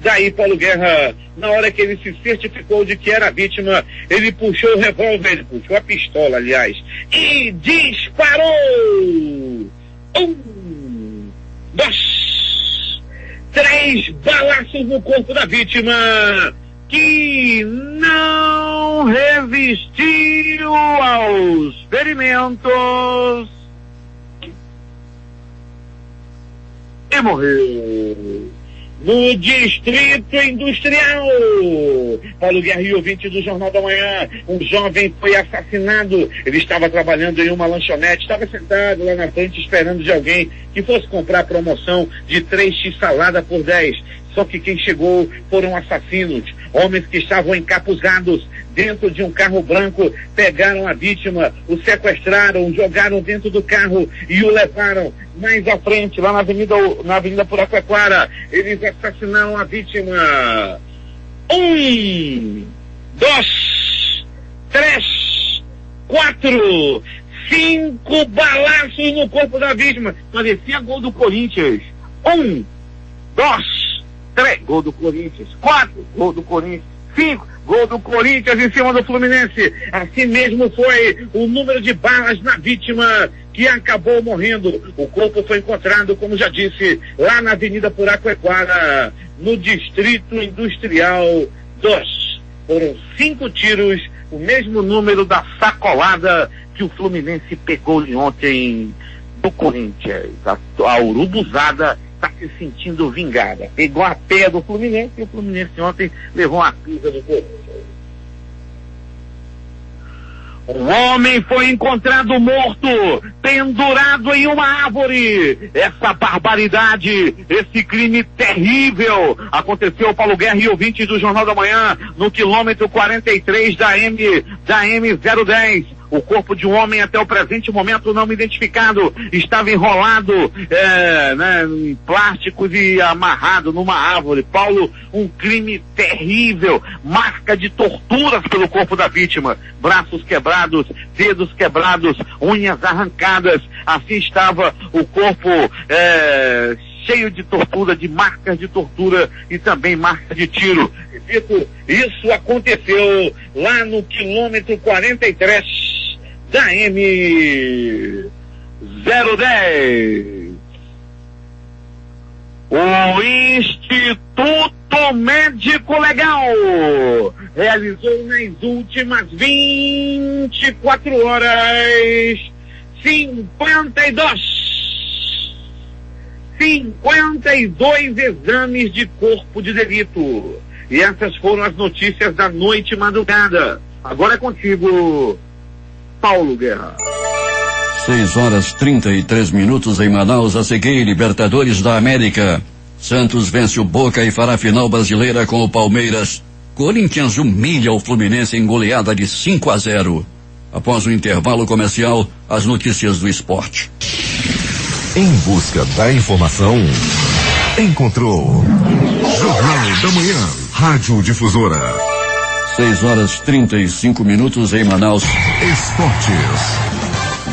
Daí, Paulo Guerra, na hora que ele se certificou de que era vítima, ele puxou o revólver, ele puxou a pistola, aliás, e disparou! 1, 2, 3 balaços no corpo da vítima, que não resistiu aos ferimentos e morreu. No Distrito Industrial, Paulo Guerra e ouvinte do Jornal da Manhã, um jovem foi assassinado. Ele estava trabalhando em uma lanchonete, estava sentado lá na frente esperando de alguém que fosse comprar a promoção de 3x salada por 10. Só que quem chegou foram assassinos, homens que estavam encapuzados dentro de um carro branco, pegaram a vítima, o sequestraram, jogaram dentro do carro e o levaram mais à frente, lá na Avenida Puraquequara. Eles assassinaram a vítima. 1, 2, 3, 4, 5 balaços no corpo da vítima. Parecia gol do Corinthians. 1, 2, 3, gol do Corinthians. 4, gol do Corinthians. 5, gol do Corinthians em cima do Fluminense. Assim mesmo foi o número de balas na vítima que acabou morrendo. O corpo foi encontrado, como já disse, lá na Avenida Puraquequara, no Distrito Industrial 2. Foram 5 tiros, o mesmo número da sacolada que o Fluminense pegou-lhe ontem do Corinthians. A urubuzada está se sentindo vingada. Pegou a pé do Fluminense e o Fluminense ontem levou uma pisa do Corinthians. Um homem foi encontrado morto, pendurado em uma árvore. Essa barbaridade, esse crime terrível aconteceu, Paulo Guerra e ouvintes do Jornal da Manhã, no quilômetro 43 da M010. O corpo de um homem até o presente momento não identificado estava enrolado em plásticos e amarrado numa árvore. Paulo, um crime terrível, marca de torturas pelo corpo da vítima, braços quebrados, dedos quebrados, unhas arrancadas. Assim estava o corpo cheio de tortura, de marcas de tortura e também marcas de tiro. Repito, isso aconteceu lá no quilômetro 43 da M010. O Instituto Médico Legal realizou nas últimas 24 horas 52 exames de corpo de delito. E essas foram as notícias da noite madrugada. Agora é contigo, Paulo Guerra. 6h33 em Manaus. A seguir, Libertadores da América. Santos vence o Boca e fará final brasileira com o Palmeiras. Corinthians humilha o Fluminense em goleada de 5-0. Após o intervalo comercial, as notícias do esporte. Em busca da informação, encontrou Jornal da Manhã, Rádio Difusora. 6h35 em Manaus. Esportes.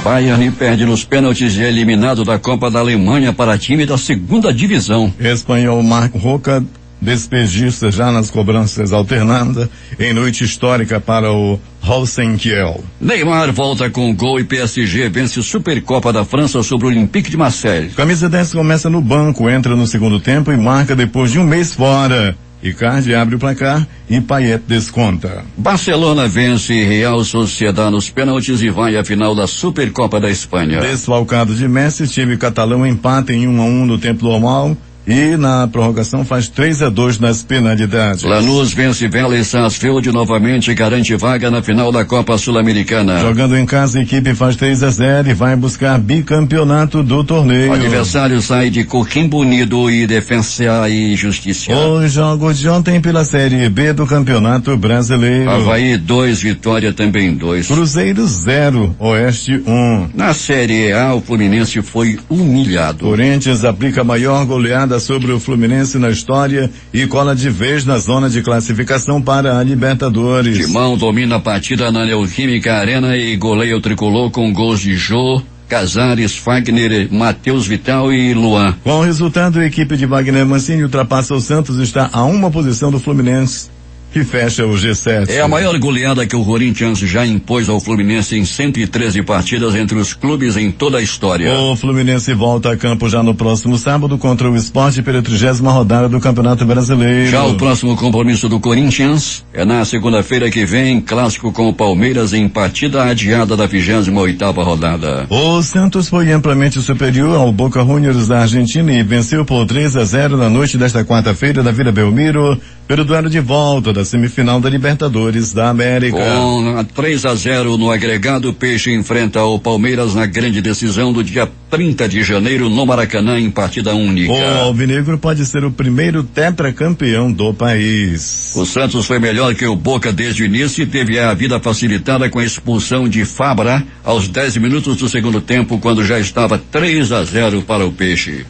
Bayern perde nos pênaltis e é eliminado da Copa da Alemanha para time da segunda divisão. Espanhol Marco Roca despejista já nas cobranças alternadas em noite histórica para o Rosenkiel. Neymar volta com gol e PSG vence Supercopa da França sobre o Olympique de Marseille. Camisa 10 começa no banco, entra no segundo tempo e marca depois de um mês fora. Icardi abre o placar e Payet desconta. Barcelona vence Real Sociedad nos pênaltis e vai à final da Supercopa da Espanha. Desfalcado de Messi, time catalão empata em 1-1 no tempo normal e na prorrogação faz 3-2 nas penalidades. Lanús vence Vélez Sarsfield novamente e garante vaga na final da Copa Sul-Americana. Jogando em casa, a equipe faz 3-0 e vai buscar bicampeonato do torneio. O adversário sai de Coquimbo Unido e Defensa e Justiça. Os jogos de ontem pela Série B do Campeonato Brasileiro. Avaí 2, Vitória também 2. Cruzeiro 0, Oeste 1. Na Série A, o Fluminense foi humilhado. Corinthians aplica a maior goleada sobre o Fluminense na história e cola de vez na zona de classificação para a Libertadores. Timão domina a partida na Neoquímica Arena e goleia o tricolor com gols de Jô, Casares, Fagner, Matheus Vital e Luan. Com o resultado, a equipe de Wagner Mancini ultrapassa o Santos e está a uma posição do Fluminense, que fecha o G7. É a maior goleada que o Corinthians já impôs ao Fluminense em 113 partidas entre os clubes em toda a história. O Fluminense volta a campo já no próximo sábado contra o Sport pela 30ª rodada do Campeonato Brasileiro. Já o próximo compromisso do Corinthians é na segunda-feira que vem, clássico com o Palmeiras em partida adiada da 28ª rodada. O Santos foi amplamente superior ao Boca Juniors da Argentina e venceu por 3-0 na noite desta quarta-feira da Vila Belmiro pelo duelo de volta da semifinal da Libertadores da América. Com 3-0 no agregado, o Peixe enfrenta o Palmeiras na grande decisão do dia 30 de janeiro no Maracanã em partida única. O Alvinegro pode ser o primeiro tetracampeão do país. O Santos foi melhor que o Boca desde o início e teve a vida facilitada com a expulsão de Fabra aos 10 minutos do segundo tempo, quando já estava 3-0 para o Peixe.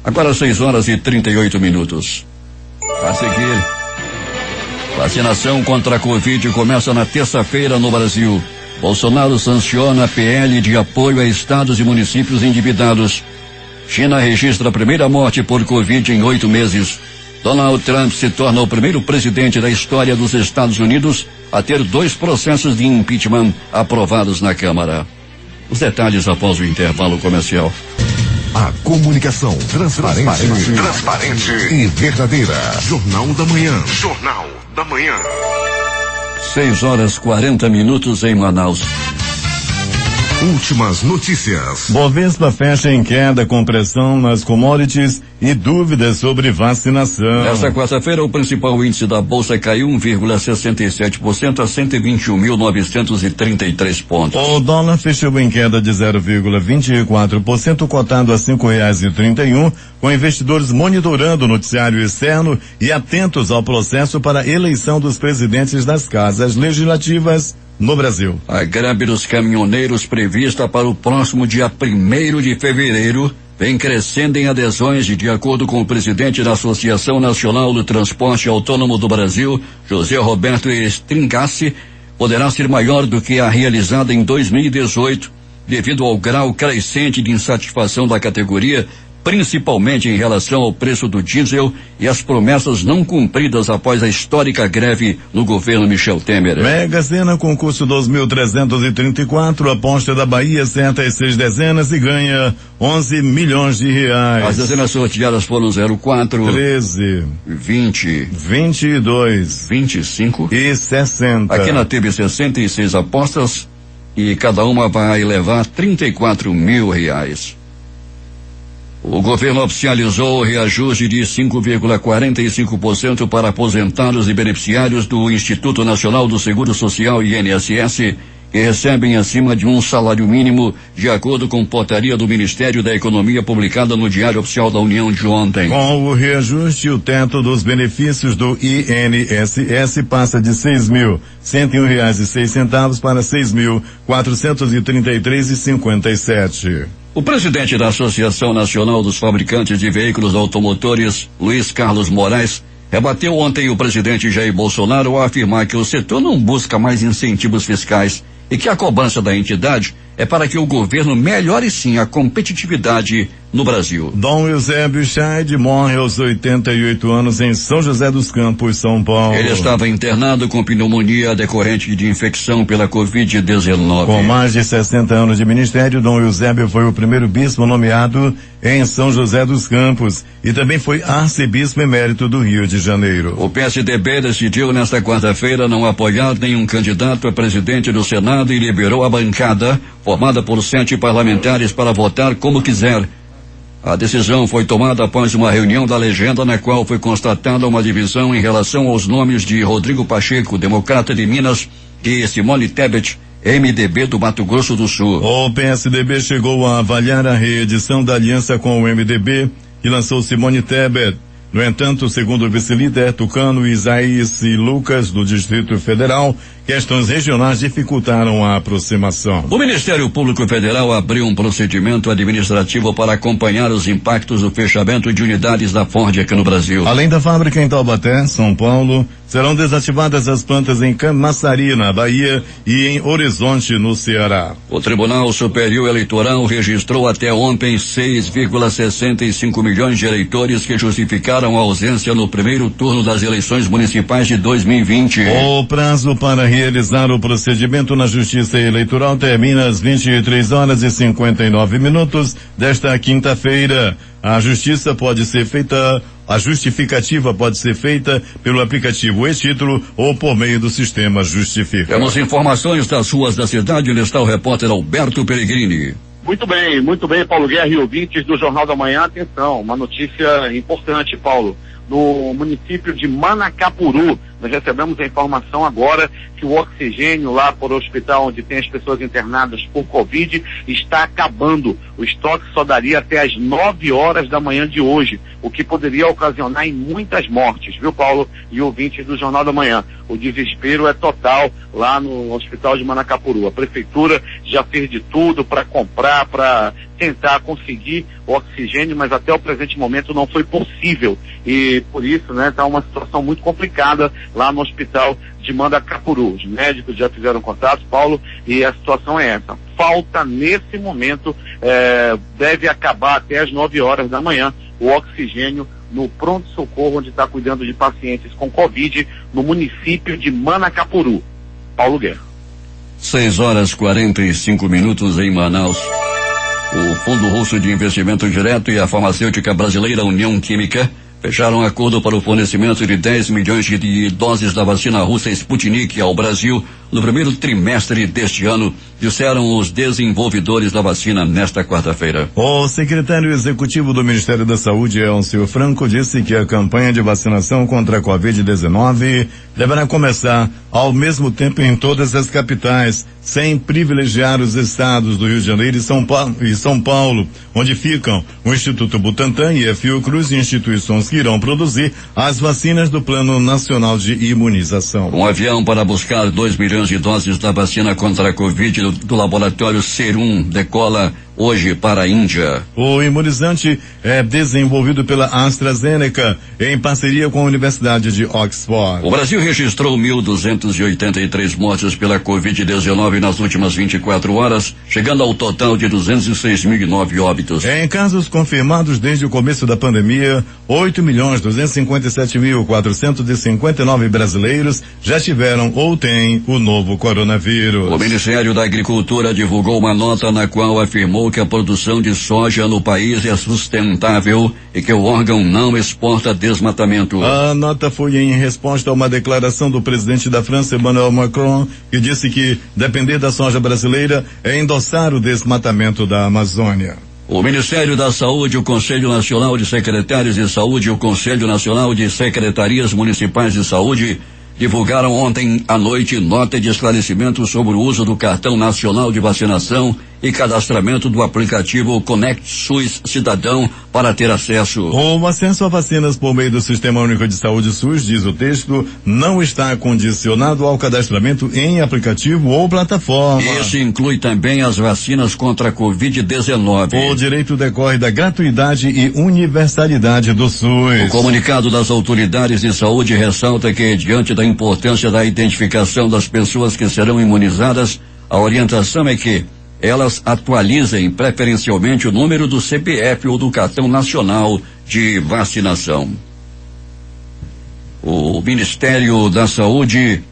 Agora 6h38. A seguir, vacinação contra a Covid começa na terça-feira no Brasil. Bolsonaro sanciona a PL de apoio a estados e municípios endividados. China registra a primeira morte por Covid em 8 meses. Donald Trump se torna o primeiro presidente da história dos Estados Unidos a ter 2 processos de impeachment aprovados na Câmara. Os detalhes após o intervalo comercial. A comunicação transparente e verdadeira. Jornal da Manhã. Jornal da Manhã. 6h40 em Manaus. Últimas notícias. Bovespa fecha em queda com pressão nas commodities e dúvidas sobre vacinação. Nesta quarta-feira, o principal índice da Bolsa caiu 1,67% a 121.933 pontos. O dólar fechou em queda de 0,24%, cotado a R$5,31, com investidores monitorando o noticiário externo e atentos ao processo para a eleição dos presidentes das casas legislativas no Brasil. A greve dos caminhoneiros prevista para o próximo dia 1º de fevereiro vem crescendo em adesões e, de acordo com o presidente da Associação Nacional do Transporte Autônomo do Brasil, José Roberto Stringassi, poderá ser maior do que a realizada em 2018, devido ao grau crescente de insatisfação da categoria, principalmente em relação ao preço do diesel e as promessas não cumpridas após a histórica greve no governo Michel Temer. Mega Sena, concurso 2.334, aposta da Bahia, acerta as 6 dezenas e ganha 11 milhões de reais. As dezenas sorteadas foram 04, 13, 20, 22, 25 e 60. Aqui na teve 66 apostas e cada uma vai levar 34 mil reais. O governo oficializou o reajuste de 5,45% para aposentados e beneficiários do Instituto Nacional do Seguro Social, INSS, que recebem acima de um salário mínimo, de acordo com portaria do Ministério da Economia publicada no Diário Oficial da União de ontem. Com o reajuste, o teto dos benefícios do INSS passa de R$6.101,06 para R$6.433,57. O presidente da Associação Nacional dos Fabricantes de Veículos Automotores, Luiz Carlos Moraes, rebateu ontem o presidente Jair Bolsonaro ao afirmar que o setor não busca mais incentivos fiscais e que a cobrança da entidade é para que o governo melhore sim a competitividade no Brasil. Dom Eusébio Scheid morre aos 88 anos em São José dos Campos, São Paulo. Ele estava internado com pneumonia decorrente de infecção pela Covid-19. Com mais de 60 anos de ministério, Dom Eusébio foi o primeiro bispo nomeado em São José dos Campos e também foi arcebispo emérito do Rio de Janeiro. O PSDB decidiu nesta quarta-feira não apoiar nenhum candidato a presidente do Senado e liberou a bancada, formada por 7 parlamentares, para votar como quiser. A decisão foi tomada após uma reunião da legenda na qual foi constatada uma divisão em relação aos nomes de Rodrigo Pacheco, democrata de Minas, e Simone Tebet, MDB do Mato Grosso do Sul. O PSDB chegou a avaliar a reedição da aliança com o MDB, que lançou Simone Tebet. No entanto, segundo o vice-líder Tucano, Isaías e Lucas, do Distrito Federal, questões regionais dificultaram a aproximação. O Ministério Público Federal abriu um procedimento administrativo para acompanhar os impactos do fechamento de unidades da Ford aqui no Brasil. Além da fábrica em Taubaté, São Paulo, serão desativadas as plantas em Camaçari, na Bahia, e em Horizonte, no Ceará. O Tribunal Superior Eleitoral registrou até ontem 6,65 milhões de eleitores que justificaram a ausência no primeiro turno das eleições municipais de 2020. O prazo para realizar o procedimento na Justiça Eleitoral termina às 23h59 desta quinta-feira. A justificativa pode ser feita pelo aplicativo e-Título ou por meio do sistema Justifica. Temos informações das ruas da cidade, onde está o repórter Alberto Peregrini. Muito bem, Paulo Guerra e ouvintes do Jornal da Manhã, atenção, uma notícia importante, Paulo. No município de Manacapuru, nós recebemos a informação agora que o oxigênio lá por hospital onde tem as pessoas internadas por Covid está acabando. O estoque só daria até as 9 horas da manhã de hoje, o que poderia ocasionar em muitas mortes, viu, Paulo e ouvintes do Jornal da Manhã? O desespero é total lá no hospital de Manacapuru. A prefeitura já fez de tudo para comprar, para tentar conseguir o oxigênio, mas até o presente momento não foi possível. E por isso, né, está uma situação muito complicada lá no hospital de Manacapuru. Os médicos já fizeram contato, Paulo, e a situação é essa. Falta nesse momento, deve acabar até as 9 horas da manhã, o oxigênio no pronto-socorro, onde está cuidando de pacientes com Covid, no município de Manacapuru. Paulo Guerra. 6h45 em Manaus. O Fundo Russo de Investimento Direto e a farmacêutica brasileira União Química fecharam um acordo para o fornecimento de 10 milhões de doses da vacina russa Sputnik ao Brasil no primeiro trimestre deste ano, disseram os desenvolvedores da vacina nesta quarta-feira. O secretário executivo do Ministério da Saúde, Elcio Franco, disse que a campanha de vacinação contra a Covid-19 deverá começar ao mesmo tempo em todas as capitais, sem privilegiar os estados do Rio de Janeiro e São Paulo, onde ficam o Instituto Butantan e a Fiocruz, instituições que irão produzir as vacinas do Plano Nacional de Imunização. Um avião para buscar 2 milhões de doses da vacina contra a Covid do laboratório Serum decola hoje para a Índia. O imunizante é desenvolvido pela AstraZeneca em parceria com a Universidade de Oxford. O Brasil registrou 1.283 mortes pela Covid-19 nas últimas 24 horas, chegando ao total de 206.009 óbitos. Em casos confirmados desde o começo da pandemia, 8.257.459 brasileiros já tiveram ou têm o novo coronavírus. O Ministério da Agricultura divulgou uma nota na qual afirmou que a produção de soja no país é sustentável e que o órgão não exporta desmatamento. A nota foi em resposta a uma declaração do presidente da França, Emmanuel Macron, que disse que depender da soja brasileira é endossar o desmatamento da Amazônia. O Ministério da Saúde, o Conselho Nacional de Secretários de Saúde e o Conselho Nacional de Secretarias Municipais de Saúde divulgaram ontem à noite nota de esclarecimento sobre o uso do Cartão Nacional de Vacinação e cadastramento do aplicativo Conect SUS Cidadão para ter acesso. O acesso a vacinas por meio do Sistema Único de Saúde SUS, diz o texto, não está condicionado ao cadastramento em aplicativo ou plataforma. Isso inclui também as vacinas contra a Covid-19. O direito decorre da gratuidade e universalidade do SUS. O comunicado das autoridades de saúde ressalta que, diante da importância da identificação das pessoas que serão imunizadas, a orientação é que elas atualizem preferencialmente o número do CPF ou do Cartão Nacional de Vacinação. O Ministério da Saúde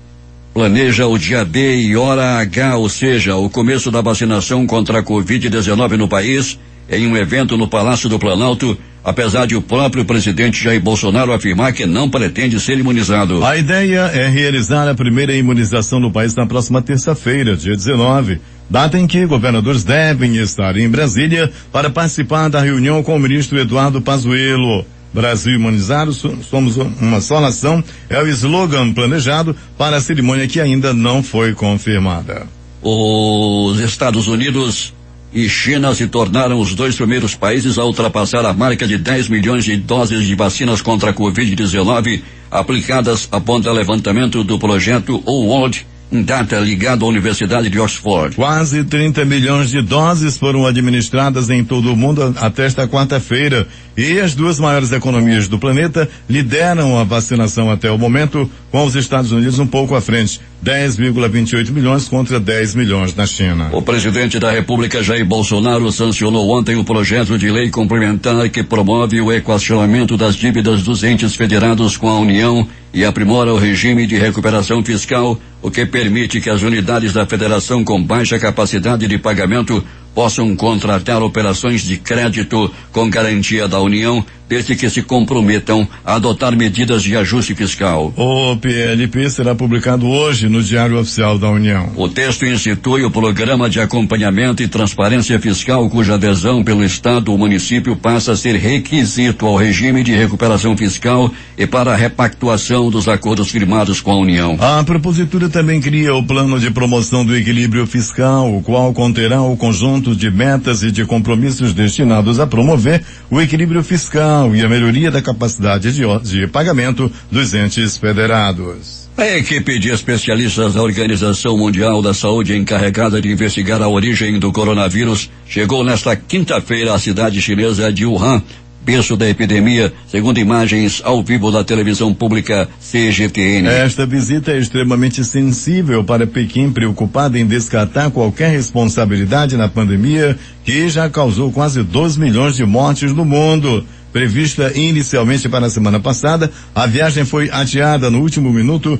planeja o dia D e hora H, ou seja, o começo da vacinação contra a Covid-19 no país, em um evento no Palácio do Planalto, apesar de o próprio presidente Jair Bolsonaro afirmar que não pretende ser imunizado. A ideia é realizar a primeira imunização no país na próxima terça-feira, dia 19, data em que governadores devem estar em Brasília para participar da reunião com o ministro Eduardo Pazuello. Brasil imunizado, somos uma só nação, é o slogan planejado para a cerimônia que ainda não foi confirmada. Os Estados Unidos e China se tornaram os 2 primeiros países a ultrapassar a marca de 10 milhões de doses de vacinas contra a Covid-19 aplicadas, aponta levantamento do projeto World in Data ligado à Universidade de Oxford. Quase 30 milhões de doses foram administradas em todo o mundo até esta quarta-feira, e as 2 maiores economias do planeta lideram a vacinação até o momento, com os Estados Unidos um pouco à frente, 10,28 milhões contra 10 milhões na China. O presidente da República, Jair Bolsonaro, sancionou ontem o projeto de lei complementar que promove o equacionamento das dívidas dos entes federados com a União e aprimora o regime de recuperação fiscal, o que permite que as unidades da federação com baixa capacidade de pagamento possam contratar operações de crédito com garantia da União, desde que se comprometam a adotar medidas de ajuste fiscal. O PLP será publicado hoje no Diário Oficial da União. O texto institui o Programa de Acompanhamento e Transparência Fiscal, cuja adesão pelo Estado ou município passa a ser requisito ao regime de recuperação fiscal e para a repactuação dos acordos firmados com a União. A propositura também cria o Plano de Promoção do Equilíbrio Fiscal, o qual conterá o conjunto de metas e de compromissos destinados a promover o equilíbrio fiscal e a melhoria da capacidade de pagamento dos entes federados. A equipe de especialistas da Organização Mundial da Saúde encarregada de investigar a origem do coronavírus chegou nesta quinta-feira à cidade chinesa de Wuhan, arrepesso da epidemia, segundo imagens ao vivo da televisão pública CGTN. Esta visita é extremamente sensível para Pequim, preocupada em descartar qualquer responsabilidade na pandemia que já causou quase 2 milhões de mortes no mundo. Prevista inicialmente para a semana passada, a viagem foi adiada no último minuto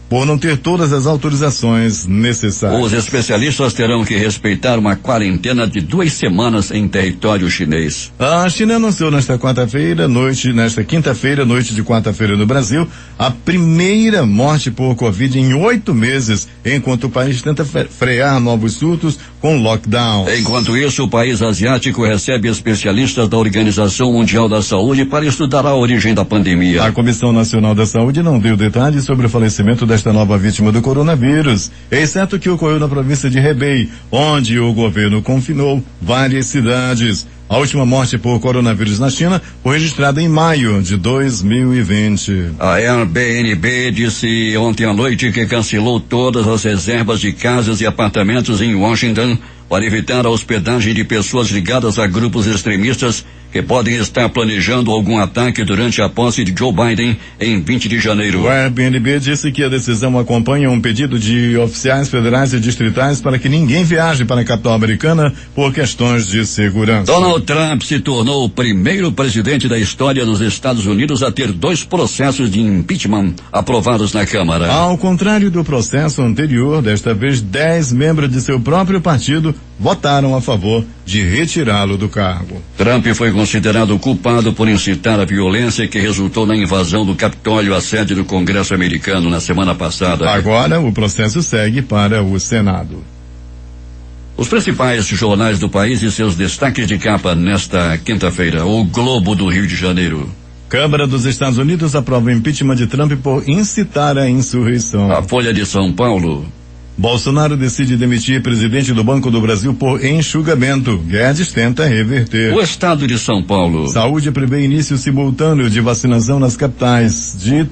por não ter todas as autorizações necessárias. Os especialistas terão que respeitar uma quarentena de 2 semanas em território chinês. A China anunciou nesta quinta-feira, noite de quarta-feira no Brasil, a primeira morte por Covid em 8 meses, enquanto o país tenta frear novos surtos com lockdown. Enquanto isso, o país asiático recebe especialistas da Organização Mundial da Saúde para estudar a origem da pandemia. A Comissão Nacional da Saúde não deu detalhes sobre o falecimento desta nova vítima do coronavírus, exceto que ocorreu na província de Hebei, onde o governo confinou várias cidades. A última morte por coronavírus na China foi registrada em maio de 2020. A Airbnb disse ontem à noite que cancelou todas as reservas de casas e apartamentos em Washington para evitar a hospedagem de pessoas ligadas a grupos extremistas que podem estar planejando algum ataque durante a posse de Joe Biden em 20 de janeiro. O Airbnb disse que a decisão acompanha um pedido de oficiais federais e distritais para que ninguém viaje para a capital americana por questões de segurança. Donald Trump se tornou o primeiro presidente da história dos Estados Unidos a ter 2 processos de impeachment aprovados na Câmara. Ao contrário do processo anterior, desta vez 10 membros de seu próprio partido votaram a favor de retirá-lo do cargo. Trump foi considerado culpado por incitar a violência que resultou na invasão do Capitólio, a sede do Congresso americano, na semana passada. Agora, o processo segue para o Senado. Os principais jornais do país e seus destaques de capa nesta quinta-feira. O Globo do Rio de Janeiro. Câmara dos Estados Unidos aprova o impeachment de Trump por incitar a insurreição. A Folha de São Paulo. Bolsonaro decide demitir presidente do Banco do Brasil por enxugamento. Guedes tenta reverter. O Estado de São Paulo. Saúde prevê início simultâneo de vacinação nas capitais de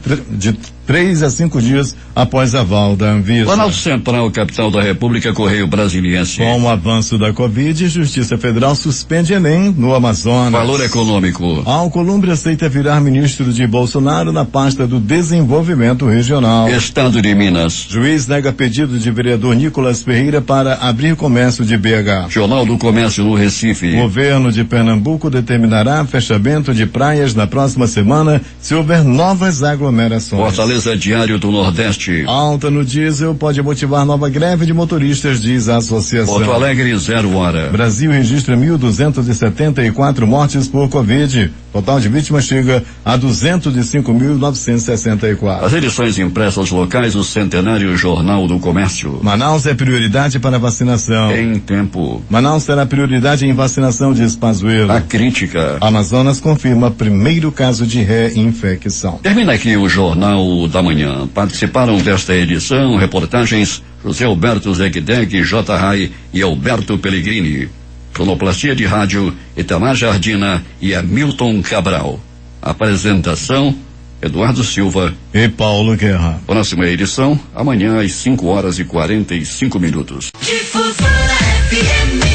3 a 5 dias após aval da Anvisa. Planalto Central, capital da República, Correio Brasiliense. Com o avanço da Covid, Justiça Federal suspende Enem no Amazonas. Valor Econômico. Alcolumbre aceita virar ministro de Bolsonaro na pasta do Desenvolvimento Regional. Estado de Minas. Juiz nega pedido de vereador Nicolas Ferreira para abrir comércio de BH. Jornal do Comércio no Recife. Governo de Pernambuco determinará fechamento de praias na próxima semana se houver novas aglomerações. Fortaleza Diário do Nordeste. Alta no diesel pode motivar nova greve de motoristas, diz a associação. Porto Alegre, 0 hora. Brasil registra 1.274 mortes por Covid. Total de vítimas chega a 205.964. As edições impressas locais, o Centenário Jornal do Comércio. Manaus é prioridade para vacinação. Em tempo. Manaus terá prioridade em vacinação, diz Pazuello. A crítica. Amazonas confirma primeiro caso de reinfecção. Termina aqui o Jornal da Manhã. Participaram desta edição reportagens José Alberto Zegdeg, J. Rai e Alberto Pellegrini. Sonoplastia de rádio, Itamar Jardina e Hamilton Cabral. Apresentação, Eduardo Silva e Paulo Guerra. Próxima edição, amanhã às 5 horas e 45 minutos. Difusora FM.